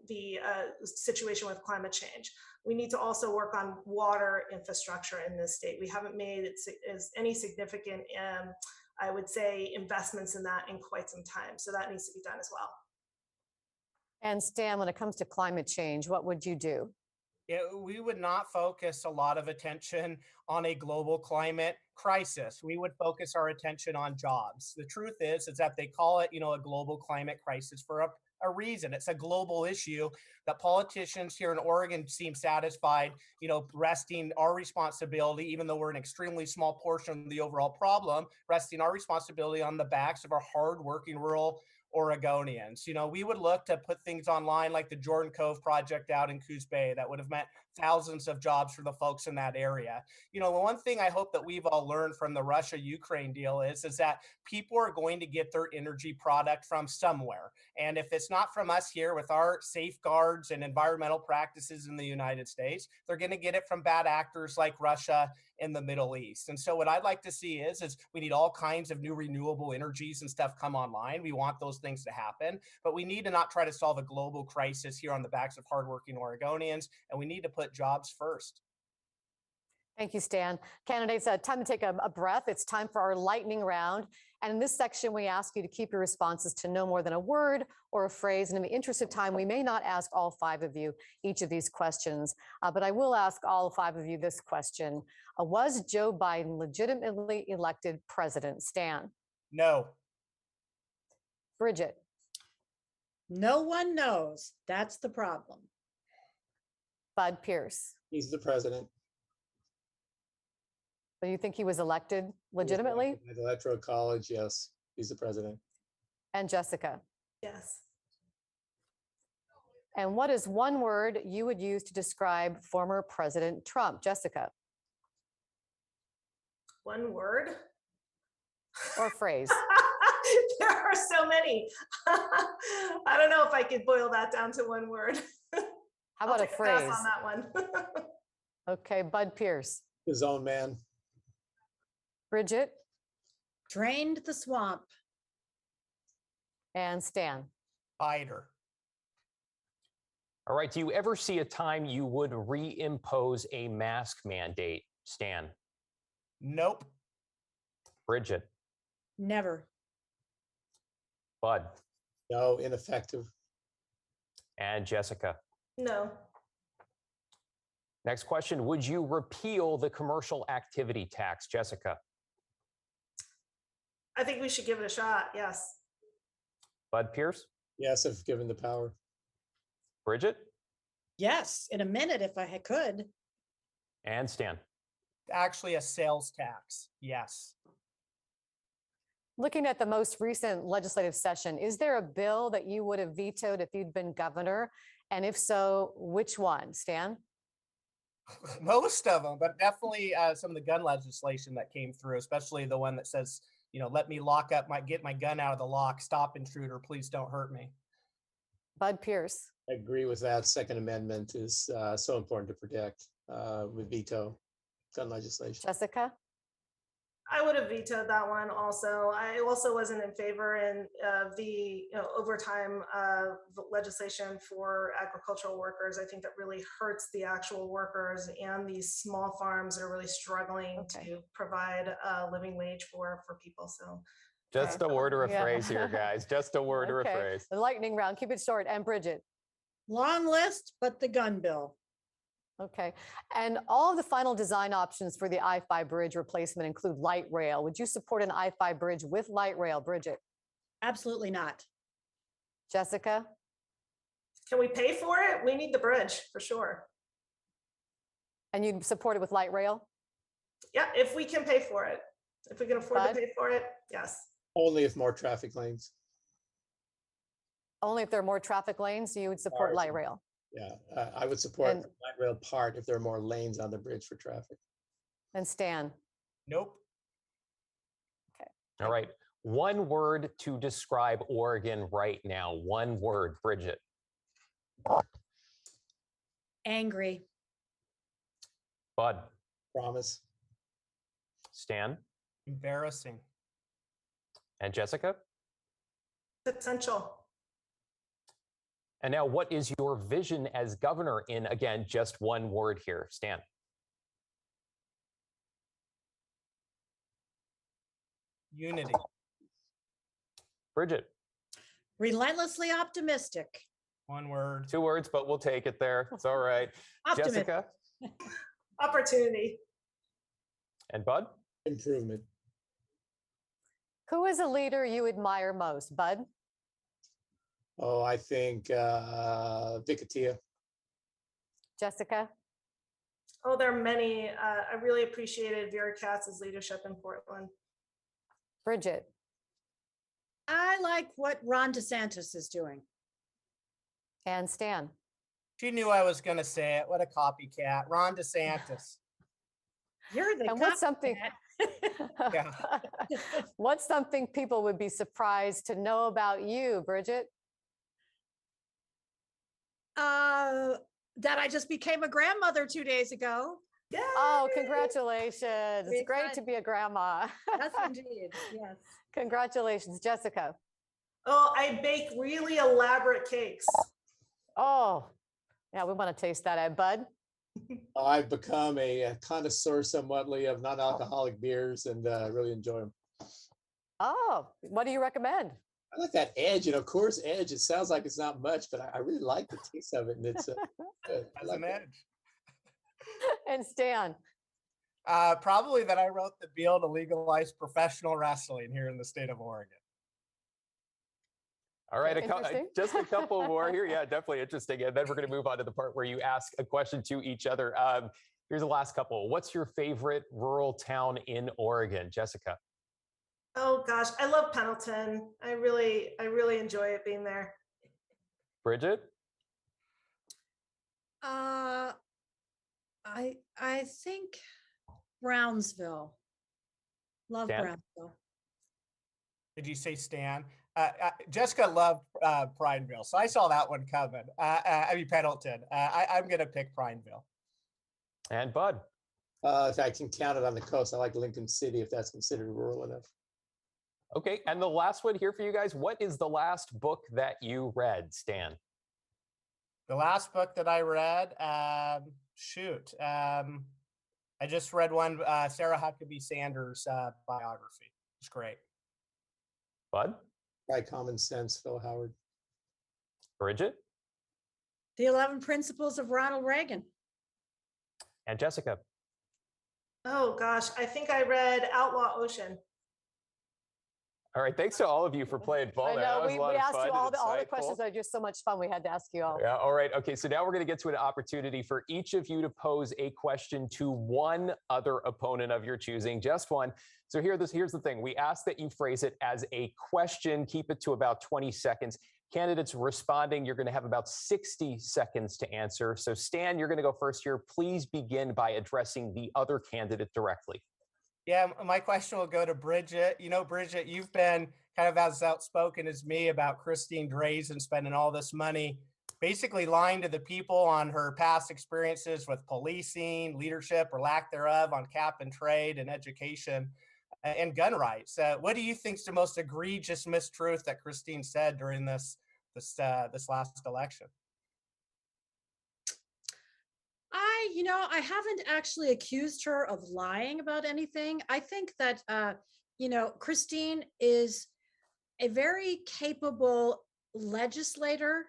the situation with climate change. We need to also work on water infrastructure in this state. We haven't made any significant, I would say, investments in that in quite some time. So that needs to be done as well. And Stan, when it comes to climate change, what would you do? Yeah, we would not focus a lot of attention on a global climate crisis. We would focus our attention on jobs. The truth is that they call it, a global climate crisis for a reason. It's a global issue that politicians here in Oregon seem satisfied, resting our responsibility, even though we're an extremely small portion of the overall problem, resting our responsibility on the backs of our hardworking rural Oregonians. We would look to put things online like the Jordan Cove project out in Coos Bay that would have meant thousands of jobs for the folks in that area. The one thing I hope that we've all learned from the Russia-Ukraine deal is that people are going to get their energy product from somewhere. And if it's not from us here with our safeguards and environmental practices in the United States, they're going to get it from bad actors like Russia in the Middle East. And so what I'd like to see is we need all kinds of new renewable energies and stuff come online. We want those things to happen, but we need to not try to solve a global crisis here on the backs of hardworking Oregonians, and we need to put jobs first. Thank you, Stan. Candidates, time to take a breath. It's time for our lightning round. And in this section, we ask you to keep your responses to no more than a word or a phrase. And in the interest of time, we may not ask all 5 of you each of these questions, but I will ask all 5 of you this question. Was Joe Biden legitimately elected president? Stan? No. Bridget? No one knows. That's the problem. Bud Pierce? He's the president. So you think he was elected legitimately? At the Electoral College, yes, he's the president. And Jessica? Yes. And what is one word you would use to describe former President Trump? Jessica? One word? Or phrase? There are so many. I don't know if I could boil that down to one word. How about a phrase? Pass on that one. Okay, Bud Pierce. His own man. Bridget? Drained the swamp. And Stan? Fighter. All right. Do you ever see a time you would reimpose a mask mandate? Stan? Nope. Bridget? Never. Bud? No, ineffective. And Jessica? No. Next question. Would you repeal the commercial activity tax? Jessica? I think we should give it a shot. Yes. Bud Pierce? Yes, if given the power. Bridget? Yes, in a minute if I could. And Stan? Actually, a sales tax. Yes. Looking at the most recent legislative session, is there a bill that you would have vetoed if you'd been governor? And if so, which one? Stan? Most of them, but definitely some of the gun legislation that came through, especially the one that says, let me get my gun out of the lock, stop intruder, please don't hurt me. Bud Pierce? I agree with that. Second Amendment is so important to protect with veto gun legislation. Jessica? I would have vetoed that one also. I also wasn't in favor in the overtime legislation for agricultural workers. I think that really hurts the actual workers and these small farms that are really struggling to provide a living wage for people. So just a word or a phrase here, guys. Just a word or a phrase. The lightning round. Keep it short. And Bridget. Long list, but the gun bill. Okay. And all of the final design options for the I-5 bridge replacement include light rail. Would you support an I-5 bridge with light rail, Bridget? Absolutely not. Jessica? Can we pay for it? We need the bridge for sure. And you'd support it with light rail? Yeah, if we can pay for it. If we can afford to pay for it, yes. Only if more traffic lanes. Only if there are more traffic lanes, you would support light rail? Yeah, I would support the light rail part if there are more lanes on the bridge for traffic. And Stan? Nope. Okay. All right. One word to describe Oregon right now. One word, Bridget. Angry. Bud. Promise. Stan. Embarrassing. And Jessica. Potential. And now, what is your vision as governor in, again, just one word here, Stan? Unity. Bridget. Relentlessly optimistic. One word. 2 words, but we'll take it there. It's all right. Optimistic. Jessica. Opportunity. And Bud. Improvement. Who is a leader you admire most, Bud? Oh, I think Vicatia. Jessica? Oh, there are many. I really appreciated Vera Katz's leadership in Portland. Bridget? I like what Ron DeSantis is doing. And Stan? She knew I was going to say it. What a copycat. Ron DeSantis. You're the And what's something? Yeah. What's something people would be surprised to know about you, Bridget? That I just became a grandmother 2 days ago. Yay! Oh, congratulations. It's great to be a grandma. Yes, indeed. Yes. Congratulations, Jessica. Oh, I bake really elaborate cakes. Oh, yeah, we want to taste that, Bud. I've become a connoisseur somewhatly of non-alcoholic beers and really enjoy them. Oh, what do you recommend? I like that edge, Coors Edge. It sounds like it's not much, but I really like the taste of it, and it's good. As an edge. And Stan? Probably that I wrote the bill to legalize professional wrestling here in the state of Oregon. All right, just a couple more here. Yeah, definitely interesting. And then we're going to move on to the part where you ask a question to each other. Here's the last couple. What's your favorite rural town in Oregon, Jessica? Oh gosh, I love Pendleton. I really enjoy it being there. Bridget? I think Brownsville. Love Stan? Brownsville. Did you say Stan? Jessica loved Prineville, so I saw that one coming. Pendleton. I'm going to pick Prineville. And Bud? If I can count it on the coast, I like Lincoln City, if that's considered rural enough. Okay, and the last one here for you guys. What is the last book that you read, Stan? The last book that I read, I just read one, Sarah Huckabee Sanders' biography. It's great. Bud? By Common Sense, Phil Howard. Bridget? The 11 Principles of Ronald Reagan. And Jessica? Oh gosh, I think I read Outlaw Ocean. All right, thanks to all of you for playing ball. I know, That was a lot we of asked fun you and all the insightful. questions are just so much fun. We had to ask you all. Yeah, all right. Okay, so now we're going to get to an opportunity for each of you to pose a question to one other opponent of your choosing, just one. So here's the thing. We ask that you phrase it as a question, keep it to about 20 seconds. Candidates responding, you're going to have about 60 seconds to answer. So Stan, you're going to go first here. Please begin by addressing the other candidate directly. Yeah, my question will go to Bridget. Bridget, you've been kind of as outspoken as me about Christine Drazen spending all this money, basically lying to the people on her past experiences with policing, leadership, or lack thereof on cap and trade and education. and gun rights. What do you think is the most egregious mistruth that Christine said during this last election? I haven't actually accused her of lying about anything. I think that, Christine is a very capable legislator.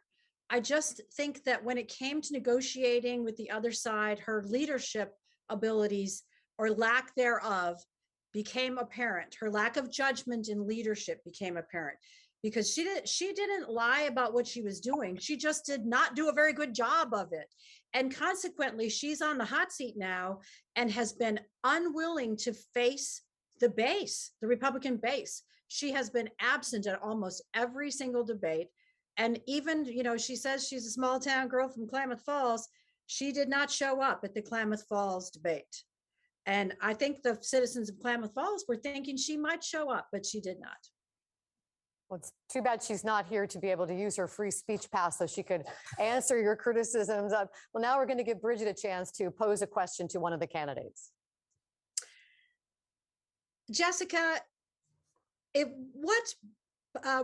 I just think that when it came to negotiating with the other side, her leadership abilities or lack thereof became apparent. Her lack of judgment in leadership became apparent because she didn't lie about what she was doing. She just did not do a very good job of it. And consequently, she's on the hot seat now and has been unwilling to face the base, the Republican base. She has been absent at almost every single debate. And even, she says she's a small town girl from Klamath Falls. She did not show up at the Klamath Falls debate. And I think the citizens of Klamath Falls were thinking she might show up, but she did not. Well, it's too bad she's not here to be able to use her free speech pass so she could answer your criticisms. Well, now we're going to give Bridget a chance to pose a question to one of the candidates. Jessica, what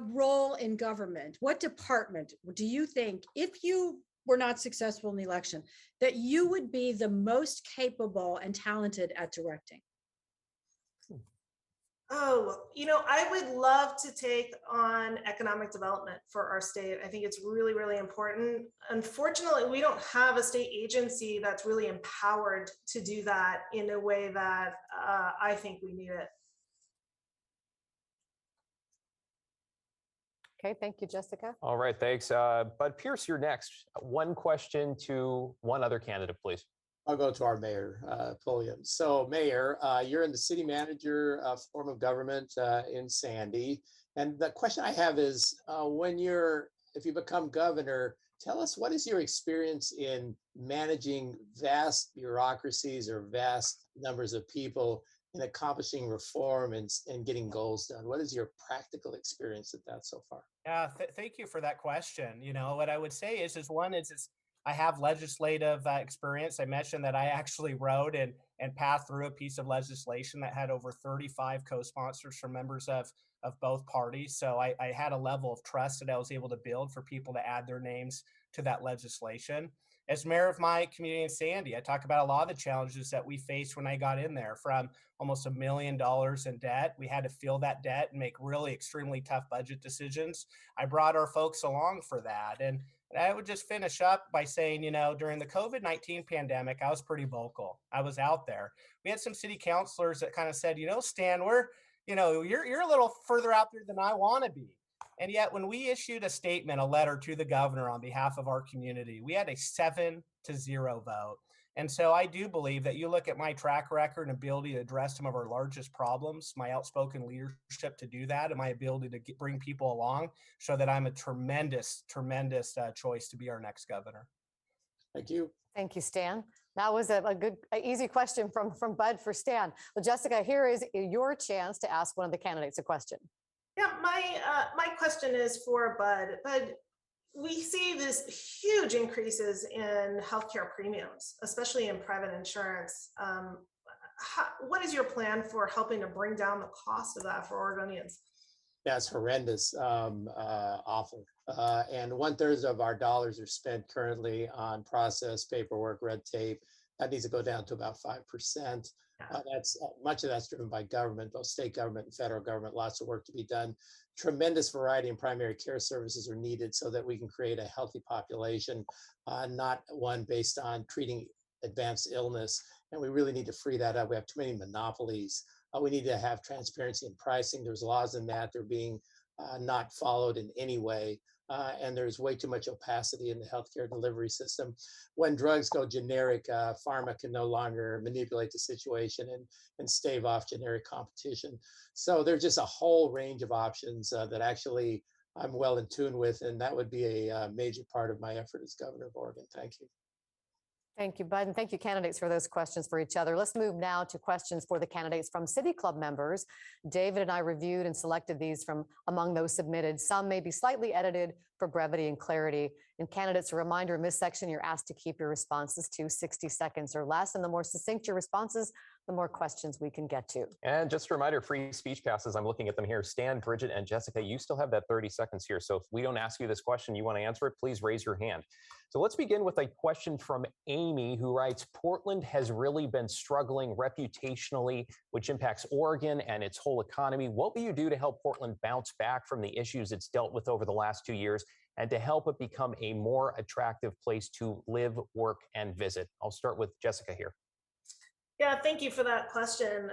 role in government, what department do you think, if you were not successful in the election, that you would be the most capable and talented at directing? Oh, I would love to take on economic development for our state. I think it's really, really important. Unfortunately, we don't have a state agency that's really empowered to do that in a way that I think we need it. Okay, thank you, Jessica. All right, thanks. Bud Pierce, you're next. One question to one other candidate, please. I'll go to our mayor, Pulliam. So Mayor, you're in the city manager form of government in Sandy. And the question I have is, if you become governor, tell us, what is your experience in managing vast bureaucracies or vast numbers of people in accomplishing reform and getting goals done? What is your practical experience at that so far? Yeah, thank you for that question. What I would say is I have legislative experience. I mentioned that I actually wrote and passed through a piece of legislation that had over 35 co-sponsors from members of both parties. So I had a level of trust that I was able to build for people to add their names to that legislation. As mayor of my community in Sandy, I talk about a lot of the challenges that we faced when I got in there, from almost $1 million in debt. We had to fill that debt and make really extremely tough budget decisions. I brought our folks along for that. And I would just finish up by saying, during the COVID-19 pandemic, I was pretty vocal. I was out there. We had some city councilors that kind of said, Stan, you're a little further out there than I want to be. And yet when we issued a letter to the governor on behalf of our community, we had a 7-0 vote. And so I do believe that you look at my track record and ability to address some of our largest problems, my outspoken leadership to do that, and my ability to bring people along, show that I'm a tremendous, tremendous choice to be our next governor. Thank you. Thank you, Stan. That was a good, easy question from Bud for Stan. Well, Jessica, here is your chance to ask one of the candidates a question. Yeah, my question is for Bud. Bud, we see these huge increases in healthcare premiums, especially in private insurance. What is your plan for helping to bring down the cost of that for Oregonians? That's horrendous, awful. And 1/3 of our dollars are spent currently on process, paperwork, red tape. That needs to go down to about 5%. That's much of that's driven by government, both state government and federal government. Lots of work to be done. Tremendous variety in primary care services are needed so that we can create a healthy population, not one based on treating advanced illness. And we really need to free that up. We have too many monopolies. We need to have transparency in pricing. There's laws in that. They're being not followed in any way. And there's way too much opacity in the healthcare delivery system. When drugs go generic, pharma can no longer manipulate the situation and stave off generic competition. So there's just a whole range of options that actually I'm well in tune with, and that would be a major part of my effort as governor of Oregon. Thank you. Thank you, Bud, and thank you, candidates, for those questions for each other. Let's move now to questions for the candidates from City Club members. David and I reviewed and selected these from among those submitted. Some may be slightly edited for brevity and clarity. And candidates, a reminder, in this section, you're asked to keep your responses to 60 seconds or less. And the more succinct your responses, the more questions we can get to. And just a reminder, free speech passes, I'm looking at them here. Stan, Bridget, and Jessica, you still have that 30 seconds here. So if we don't ask you this question, you want to answer it, please raise your hand. So let's begin with a question from Amy, who writes, Portland has really been struggling reputationally, which impacts Oregon and its whole economy. What will you do to help Portland bounce back from the issues it's dealt with over the last 2 years and to help it become a more attractive place to live, work, and visit? I'll start with Jessica here. Yeah, thank you for that question.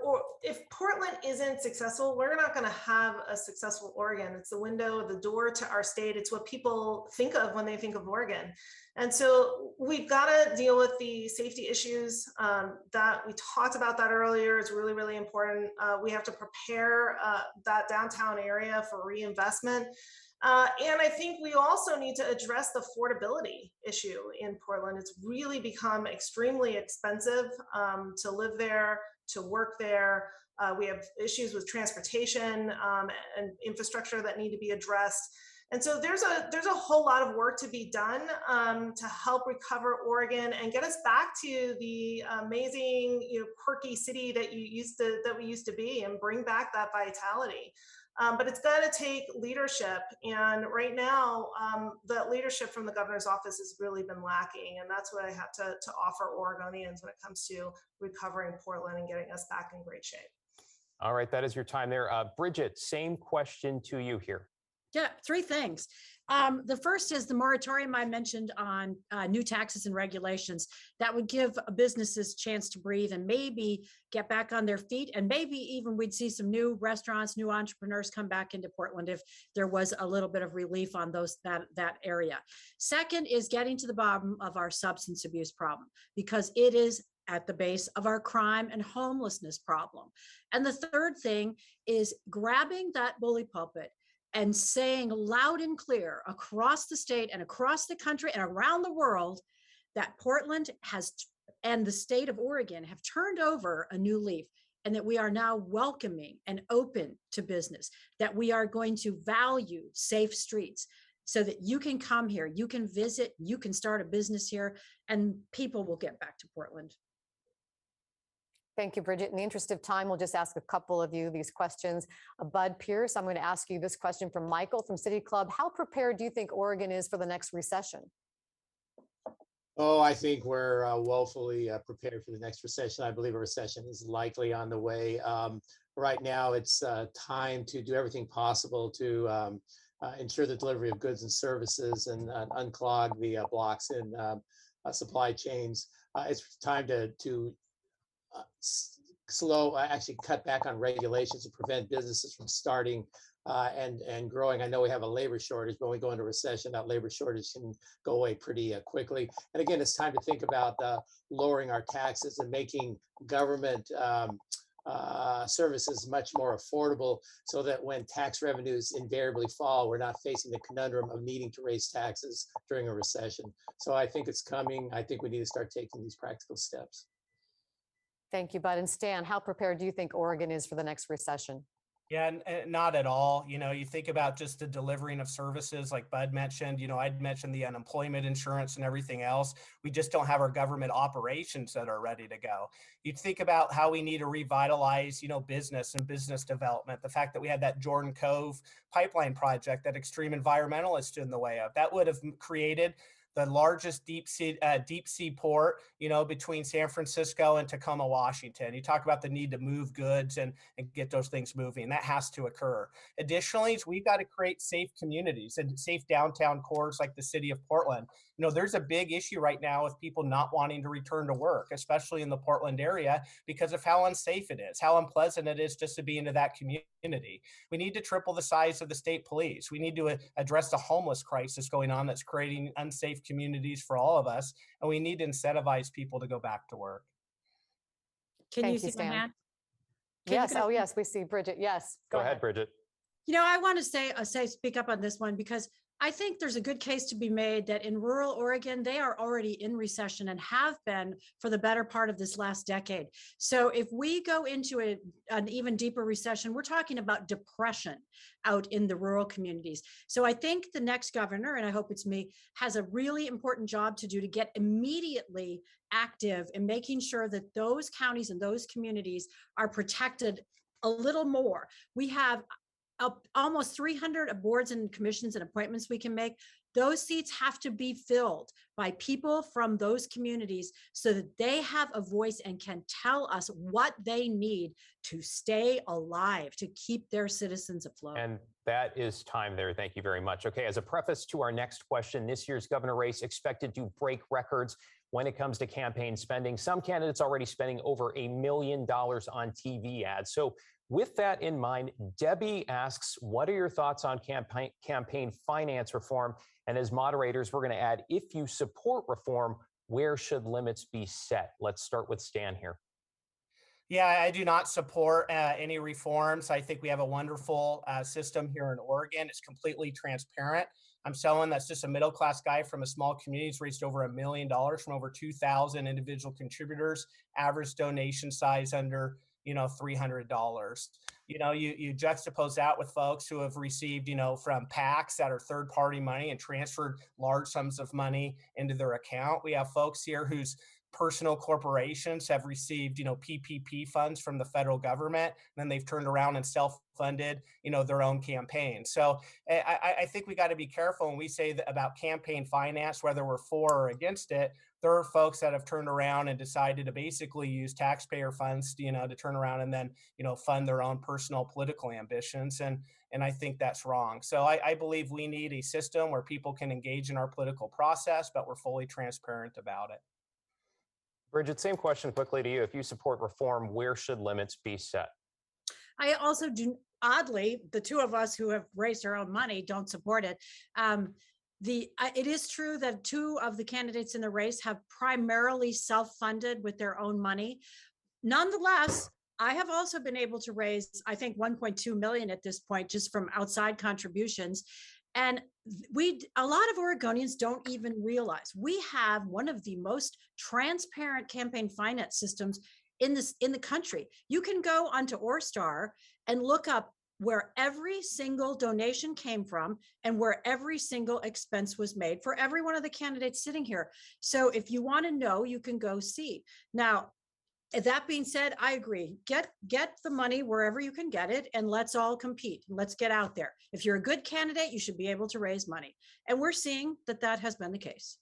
Or if Portland isn't successful, we're not going to have a successful Oregon. It's the window, the door to our state. It's what people think of when they think of Oregon. And so we've got to deal with the safety issues that we talked about that earlier. It's really, really important. We have to prepare that downtown area for reinvestment. And I think we also need to address the affordability issue in Portland. It's really become extremely expensive to live there, to work there. We have issues with transportation and infrastructure that need to be addressed. And so there's a whole lot of work to be done to help recover Oregon and get us back to the amazing, quirky city that we used to be, and bring back that vitality. But it's got to take leadership. And right now, the leadership from the governor's office has really been lacking. And that's what I have to offer Oregonians when it comes to recovering Portland and getting us back in great shape. All right, that is your time there. Bridget, same question to you here. Yeah, three things. The first is the moratorium I mentioned on new taxes and regulations that would give businesses a chance to breathe and maybe get back on their feet. And maybe even we'd see some new restaurants, new entrepreneurs come back into Portland if there was a little bit of relief on that area. Second is getting to the bottom of our substance abuse problem, because it is at the base of our crime and homelessness problem. And the third thing is grabbing that bully pulpit and saying loud and clear across the state and across the country and around the world that Portland and the state of Oregon have turned over a new leaf, and that we are now welcoming and open to business, that we are going to value safe streets so that you can come here, you can visit, you can start a business here, and people will get back to Portland. Thank you, Bridget. In the interest of time, we'll just ask a couple of you these questions. Bud Pierce, I'm going to ask you this question from Michael from City Club. How prepared do you think Oregon is for the next recession? Oh, I think we're woefully prepared for the next recession. I believe a recession is likely on the way. Right now, it's time to do everything possible to ensure the delivery of goods and services and unclog the blocks in supply chains. It's time to actually cut back on regulations to prevent businesses from starting and growing. I know we have a labor shortage, but when we go into recession, that labor shortage can go away pretty quickly. And again, it's time to think about lowering our taxes and making government services much more affordable, so that when tax revenues invariably fall, we're not facing the conundrum of needing to raise taxes during a recession. So I think it's coming. I think we need to start taking these practical steps. Thank you, Bud. And Stan, how prepared do you think Oregon is for the next recession? Yeah, not at all. You think about just the delivering of services like Bud mentioned. I'd mentioned the unemployment insurance and everything else. We just don't have our government operations that are ready to go. You'd think about how we need to revitalize, business and business development. The fact that we had that Jordan Cove pipeline project that extreme environmentalists stood in the way of, that would have created the largest deep sea port, between San Francisco and Tacoma, Washington. You talk about the need to move goods and get those things moving. That has to occur. Additionally, we've got to create safe communities and safe downtown cores like the city of Portland. There's a big issue right now with people not wanting to return to work, especially in the Portland area, because of how unsafe it is, how unpleasant it is just to be into that community. We need to triple the size of the state police. We need to address the homeless crisis going on that's creating unsafe communities for all of us, and we need to incentivize people to go back to work. Can you see my hand? Yes. Oh, yes. We see Bridget. Yes. Go ahead, Bridget. I want to speak up on this one, because I think there's a good case to be made that in rural Oregon, they are already in recession and have been for the better part of this last decade. So if we go into an even deeper recession, we're talking about depression out in the rural communities. So I think the next governor, and I hope it's me, has a really important job to do to get immediately active in making sure that those counties and those communities are protected a little more. We have almost 300 boards and commissions and appointments we can make. Those seats have to be filled by people from those communities so that they have a voice and can tell us what they need to stay alive, to keep their citizens afloat. And that is time there. Thank you very much. Okay, as a preface to our next question, this year's governor race expected to break records when it comes to campaign spending. Some candidates already spending over $1 million on TV ads. So with that in mind, Debbie asks, what are your thoughts on campaign finance reform? And as moderators, we're going to add, if you support reform, where should limits be set? Let's start with Stan here. Yeah, I do not support any reforms. I think we have a wonderful system here in Oregon. It's completely transparent. I'm someone that's just a middle-class guy from a small community. It's raised over $1 million from over 2,000 individual contributors, average donation size under $300. You juxtapose that with folks who have received, from PACs that are third-party money and transferred large sums of money into their account. We have folks here whose personal corporations have received, PPP funds from the federal government, and then they've turned around and self-funded, their own campaign. So I think we got to be careful when we say that about campaign finance, whether we're for or against it. There are folks that have turned around and decided to basically use taxpayer funds, to turn around and then, fund their own personal political ambitions. And I think that's wrong. So I believe we need a system where people can engage in our political process, but we're fully transparent about it. Bridget, same question quickly to you. If you support reform, where should limits be set? I also do, oddly, the two of us who have raised our own money don't support it. It is true that two of the candidates in the race have primarily self-funded with their own money. Nonetheless, I have also been able to raise, I think, 1.2 million at this point, just from outside contributions. And a lot of Oregonians don't even realize we have one of the most transparent campaign finance systems in the country. You can go onto Orstar and look up where every single donation came from and where every single expense was made for every one of the candidates sitting here. So if you want to know, you can go see. Now, that being said, I agree. Get the money wherever you can get it, and let's all compete. Let's get out there. If you're a good candidate, you should be able to raise money. And we're seeing that has been the case.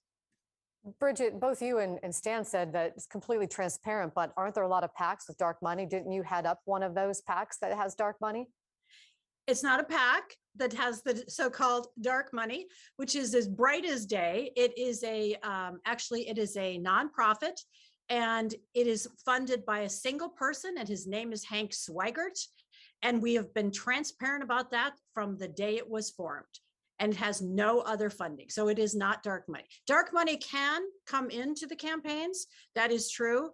Bridget, both you and Stan said that it's completely transparent, but aren't there a lot of PACs with dark money? Didn't you head up one of those PACs that has dark money? It's not a PAC that has the so-called dark money, which is as bright as day. It is actually it is a nonprofit. And it is funded by a single person, and his name is Hank Swigert. And we have been transparent about that from the day it was formed, and has no other funding. So it is not dark money. Dark money can come into the campaigns. That is true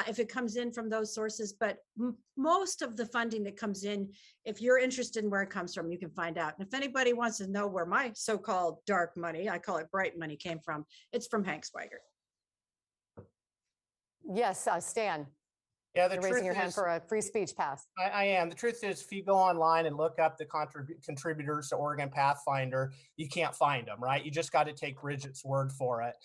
if it comes in from those sources. But most of the funding that comes in, if you're interested in where it comes from, you can find out. And if anybody wants to know where my so-called dark money, I call it bright money, came from, it's from Hank Swigert. Yes, Stan. Yeah, You're raising your hand for a free speech pass. I am. The truth is, if you go online and look up the contributors to Oregon Pathfinder, you can't find them, right? You just got to take Bridget's word for it.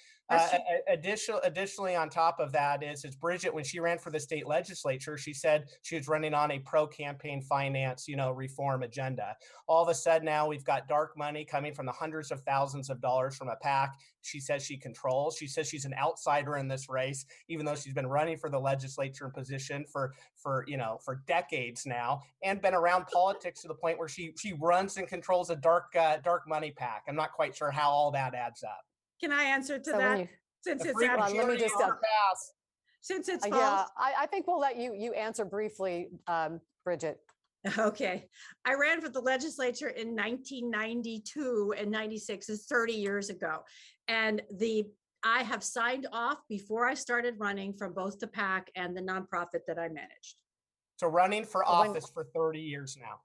Additionally, on top of that is Bridget, when she ran for the state legislature, she said she was running on a pro-campaign finance, reform agenda. All of a sudden now we've got dark money coming from the hundreds of thousands of dollars from a PAC she says she controls. She says she's an outsider in this race, even though she's been running for the legislature in position for decades now, and been around politics to the point where she runs and controls a dark money PAC. I'm not quite sure how all that adds up. Can I answer to that? Since it's let me just pass. Since it's false. Yeah, I think we'll let you answer briefly, Bridget. Okay. I ran for the legislature in 1992 and 96, is 30 years ago. And I have signed off before I started running from both the PAC and the nonprofit that I managed. So running for office for 30 years now.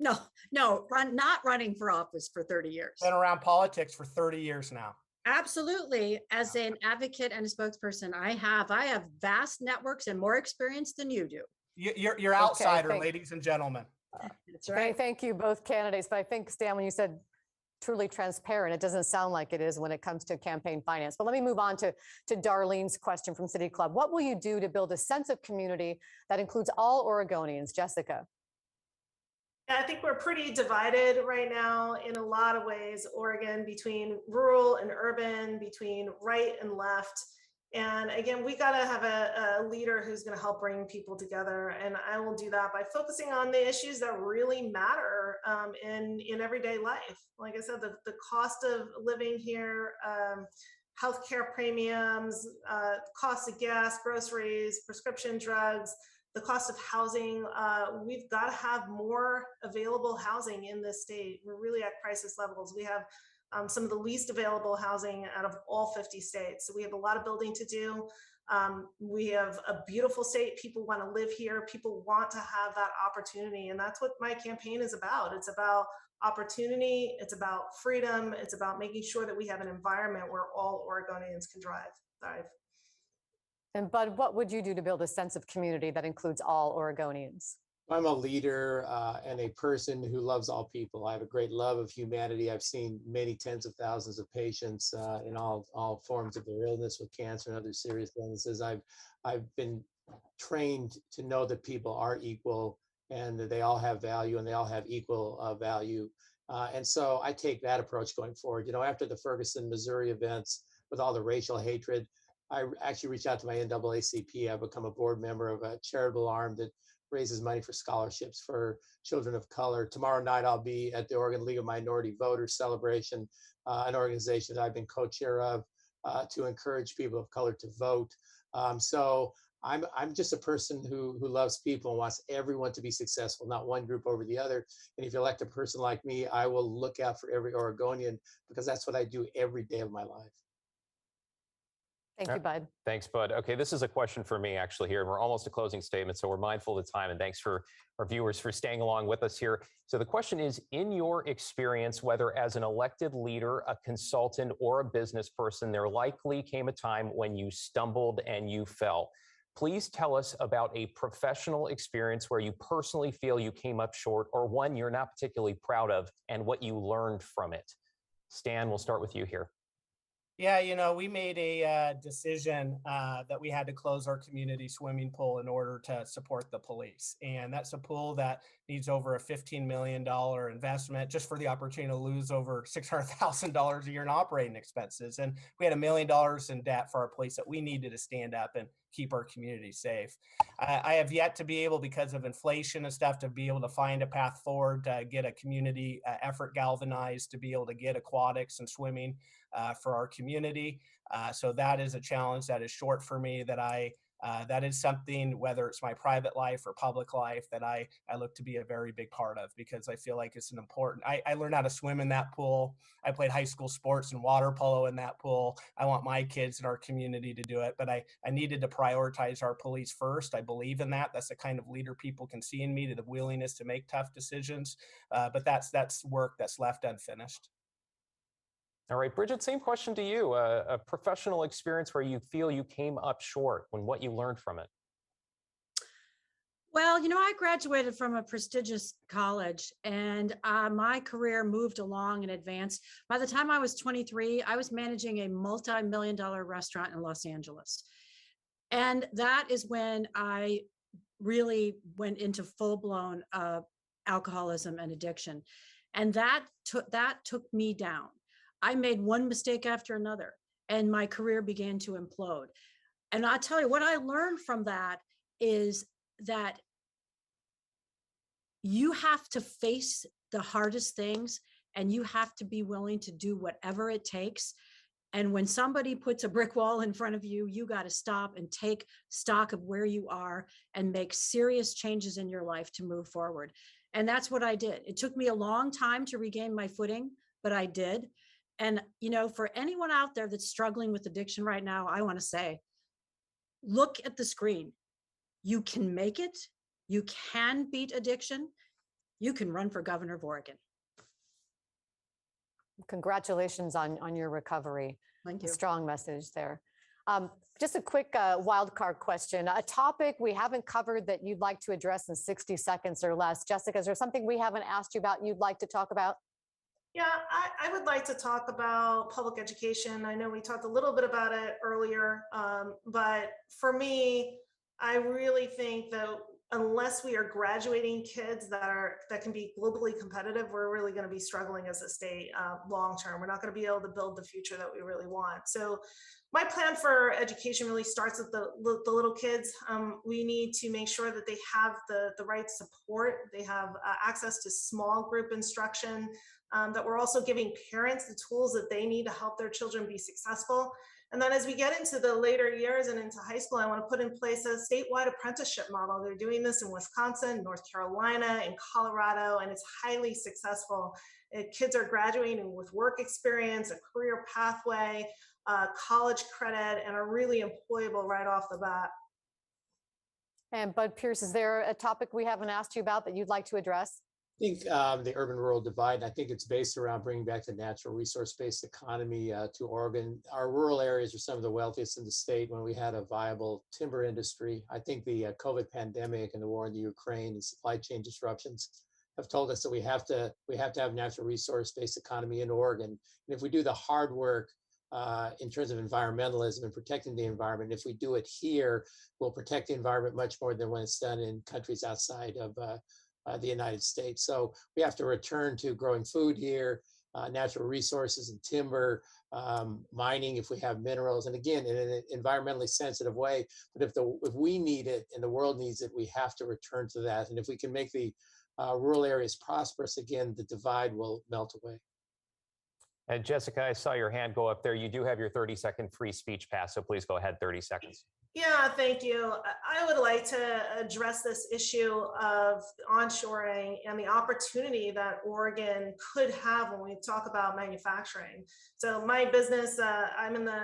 No, not running for office for 30 years. Been around politics for 30 years now. Absolutely. As an advocate and a spokesperson, I have vast networks and more experience than you do. You're outsider, ladies and gentlemen. That's right. Thank you, both candidates. But I think, Stan, when you said truly transparent, it doesn't sound like it is when it comes to campaign finance. But let me move on to Darlene's question from City Club. What will you do to build a sense of community that includes all Oregonians? Jessica. I think we're pretty divided right now in a lot of ways, Oregon, between rural and urban, between right and left. And again, we got to have a leader who's going to help bring people together. And I will do that by focusing on the issues that really matter in everyday life. Like I said, the cost of living here, healthcare premiums, cost of gas, groceries, prescription drugs, the cost of housing. We've got to have more available housing in this state. We're really at crisis levels. We have some of the least available housing out of all 50 states. So we have a lot of building to do. We have a beautiful state. People want to live here. People want to have that opportunity. And that's what my campaign is about. It's about opportunity. It's about freedom. It's about making sure that we have an environment where all Oregonians can thrive. And Bud, what would you do to build a sense of community that includes all Oregonians? I'm a leader and a person who loves all people. I have a great love of humanity. I've seen many tens of thousands of patients in all forms of their illness, with cancer and other serious illnesses. I've been trained to know that people are equal and that they all have value and they all have equal value. And so I take that approach going forward. You know, after the Ferguson, Missouri events with all the racial hatred, I actually reached out to my NAACP. I've become a board member of a charitable arm that raises money for scholarships for children of color. Tomorrow night, I'll be at the Oregon League of Minority Voters celebration, an organization that I've been co-chair of to encourage people of color to vote. So I'm just a person who loves people and wants everyone to be successful, not one group over the other. And if you elect a person like me, I will look out for every Oregonian, because that's what I do every day of my life. Thank you, Bud. Thanks, Bud. Okay, this is a question for me actually here. We're almost to closing statement, so we're mindful of the time, and thanks for our viewers for staying along with us here. So the question is, in your experience, whether as an elected leader, a consultant, or a business person, there likely came a time when you stumbled and you fell. Please tell us about a professional experience where you personally feel you came up short, or one you're not particularly proud of, and what you learned from it. Stan, we'll start with you here. Yeah, you know, we made a decision that we had to close our community swimming pool in order to support the police. And that's a pool that needs over a $15 million investment just for the opportunity to lose over $600,000 a year in operating expenses. And we had $1 million in debt for our police that we needed to stand up and keep our community safe. I have yet to be able, because of inflation and stuff, to be able to find a path forward to get a community effort galvanized, to be able to get aquatics and swimming for our community. So that is a challenge that is short for me, that is something, whether it's my private life or public life, that I look to be a very big part of, because I feel like it's an important, I learned how to swim in that pool. I played high school sports and water polo in that pool. I want my kids in our community to do it, but I needed to prioritize our police first. I believe in that. That's the kind of leader people can see in me, to the willingness to make tough decisions. But that's work that's left unfinished. All right, Bridget, same question to you. A professional experience where you feel you came up short, and what you learned from it. Well, you know, I graduated from a prestigious college, and my career moved along and advanced. By the time I was 23, I was managing a multi-million-dollar restaurant in Los Angeles. And that is when I really went into full-blown alcoholism and addiction. And that took me down. I made one mistake after another, and my career began to implode. And I'll tell you what I learned from that is that you have to face the hardest things, and you have to be willing to do whatever it takes. And when somebody puts a brick wall in front of you, you got to stop and take stock of where you are and make serious changes in your life to move forward. And that's what I did. It took me a long time to regain my footing, but I did. And, you know, for anyone out there that's struggling with addiction right now, I want to say, look at the screen. You can make it. You can beat addiction. you can run for governor of Oregon. Congratulations on your recovery. Thank A you. strong message there. Just a quick wild card question, a topic we haven't covered that you'd like to address in 60 seconds or less. Jessica, is there something we haven't asked you about you'd like to talk about? Yeah, I would like to talk about public education. I know we talked a little bit about it earlier, but for me, I really think that unless we are graduating kids that can be globally competitive, we're really going to be struggling as a state long term. We're not going to be able to build the future that we really want. So my plan for education really starts with the little kids. We need to make sure that they have the right support. They have access to small group instruction, that we're also giving parents the tools that they need to help their children be successful. And then as we get into the later years and into high school, I want to put in place a statewide apprenticeship model. They're doing this in Wisconsin, North Carolina, and Colorado, and it's highly successful. Kids are graduating with work experience, a career pathway, college credit, and are really employable right off the bat. And Bud Pierce, is there a topic we haven't asked you about that you'd like to address? I think the urban-rural divide, I think it's based around bringing back the natural resource-based economy to Oregon. Our rural areas are some of the wealthiest in the state when we had a viable timber industry. I think the COVID pandemic and the war in the Ukraine and supply chain disruptions have told us that we have to have natural resource-based economy in Oregon. And if we do the hard work in terms of environmentalism and protecting the environment, if we do it here, we'll protect the environment much more than when it's done in countries outside of the United States. So we have to return to growing food here, natural resources and timber, mining if we have minerals, and again, in an environmentally sensitive way. But if we need it and the world needs it, we have to return to that. And if we can make the rural areas prosperous again, the divide will melt away. And Jessica, I saw your hand go up there. You do have your 30-second free speech pass, so please go ahead, 30 seconds. Yeah, thank you. I would like to address this issue of onshoring and the opportunity that Oregon could have when we talk about manufacturing. So my business, I'm in the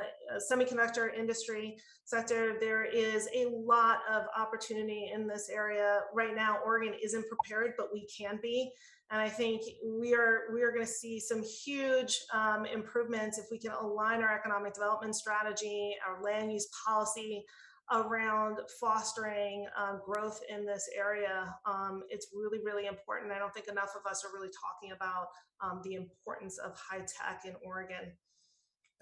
semiconductor industry sector. There is a lot of opportunity in this area. Right now, Oregon isn't prepared, but we can be. And I think we are going to see some huge improvements if we can align our economic development strategy, our land use policy around fostering growth in this area. It's really, really important. I don't think enough of us are really talking about the importance of high tech in Oregon.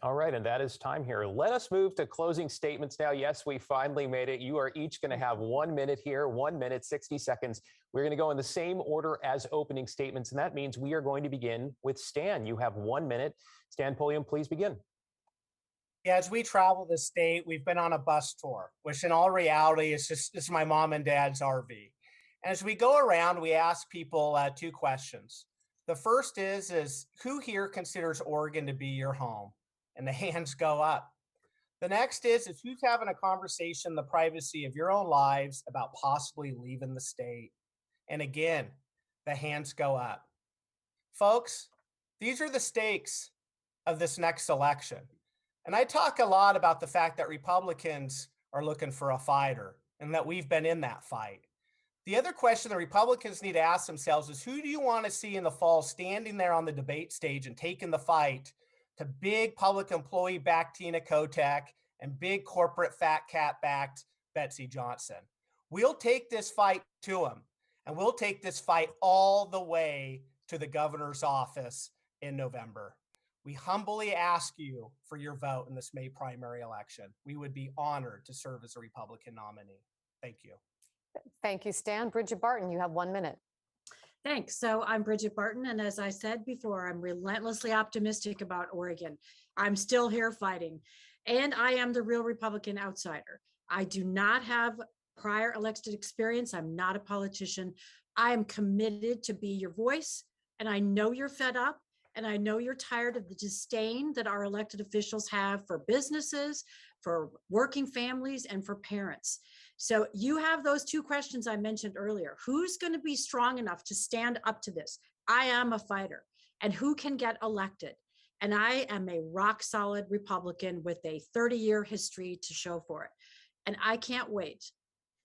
All right, and that is time here. Let us move to closing statements now. Yes, we finally made it. You are each going to have 1 minute here, 1 minute, 60 seconds. We're going to go in the same order as opening statements, and that means we are going to begin with Stan. You have 1 minute. Stan Pulliam, please begin. Yeah, as we travel the state, we've been on a bus tour, which in all reality is just my mom and dad's RV. And as we go around, we ask people two questions. The first is who here considers Oregon to be your home? And the hands go up. The next is who's having a conversation in the privacy of your own lives about possibly leaving the state? And again, the hands go up. Folks, these are the stakes of this next election. And I talk a lot about the fact that Republicans are looking for a fighter and that we've been in that fight. The other question the Republicans need to ask themselves is who do you want to see in the fall standing there on the debate stage and taking the fight to big public employee backed Tina Kotek and big corporate fat cat backed Betsy Johnson? We'll take this fight to them, and we'll take this fight all the way to the governor's office in November. We humbly ask you for your vote in this May primary election. We would be honored to serve as a Republican nominee. Thank you. Thank you, Stan. Bridget Barton, you have 1 minute. Thanks. So I'm Bridget Barton, and as I said before, I'm relentlessly optimistic about Oregon. I'm still here fighting, and I am the real Republican outsider. I do not have prior elected experience. I'm not a politician. I am committed to be your voice, and I know you're fed up, and I know you're tired of the disdain that our elected officials have for businesses, for working families, and for parents. So you have those two questions I mentioned earlier. Who's going to be strong enough to stand up to this? I am a fighter. And who can get elected? And I am a rock solid Republican with a 30-year history to show for it. And I can't wait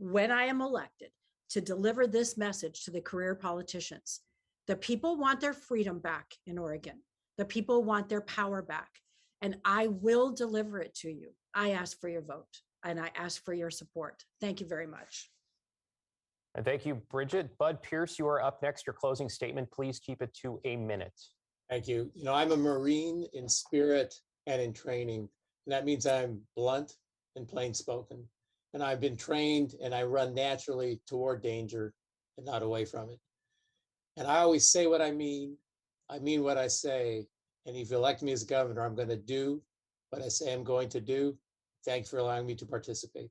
when I am elected to deliver this message to the career politicians. The people want their freedom back in Oregon. The people want their power back. And I will deliver it to you. I ask for your vote and I ask for your support. Thank you very much. And thank you, Bridget. Bud Pierce, you are up next. Your closing statement, please keep it to a minute. Thank you. You know, I'm a Marine in spirit and in training. And that means I'm blunt and plain spoken. And I've been trained and I run naturally toward danger and not away from it. And I always say what I mean what I say. And if you elect me as governor, I'm going to do what I say I'm going to do. Thank you for allowing me to participate.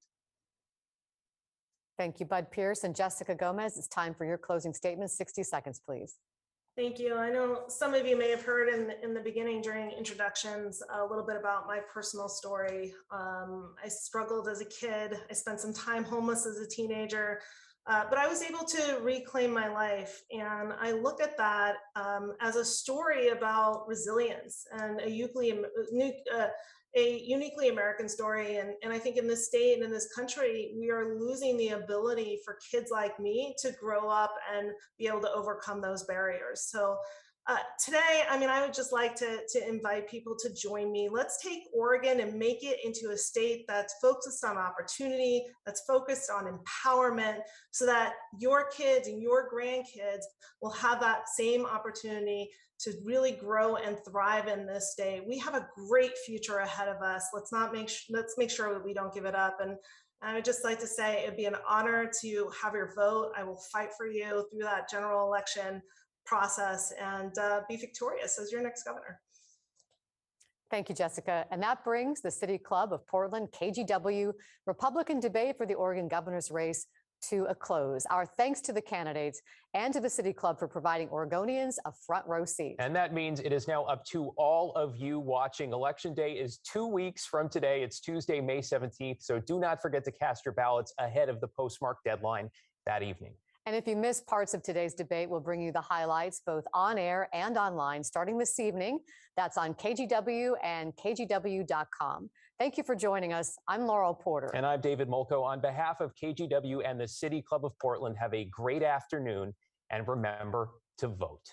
Thank you, Bud Pierce. And Jessica Gomez, it's time for your closing statement. 60 seconds, please. Thank you. I know some of you may have heard in the beginning during introductions a little bit about my personal story. I struggled as a kid. I spent some time homeless as a teenager, but I was able to reclaim my life. And I look at that as a story about resilience and a uniquely American story. And I think in this state and in this country, we are losing the ability for kids like me to grow up and be able to overcome those barriers. So today, I mean, I would just like to invite people to join me. Let's take Oregon and make it into a state that's focused on opportunity, that's focused on empowerment, so that your kids and your grandkids will have that same opportunity to really grow and thrive in this state. We have a great future ahead of us. Let's make sure that we don't give it up. And I would just like to say it'd be an honor to have your vote. I will fight for you through that general election process and be victorious as your next governor. Thank you, Jessica. And that brings the City Club of Portland, KGW, Republican debate for the Oregon governor's race to a close. Our thanks to the candidates and to the City Club for providing Oregonians a front row seat. And that means it is now up to all of you watching. Election Day is 2 weeks from today. It's Tuesday, May 17th. So do not forget to cast your ballots ahead of the postmark deadline that evening. And if you missed parts of today's debate, we'll bring you the highlights both on air and online starting this evening. That's on KGW and KGW.com. Thank you for joining us. I'm Laural Porter. And I'm David Molko. On behalf of KGW and the City Club of Portland, have a great afternoon and remember to vote.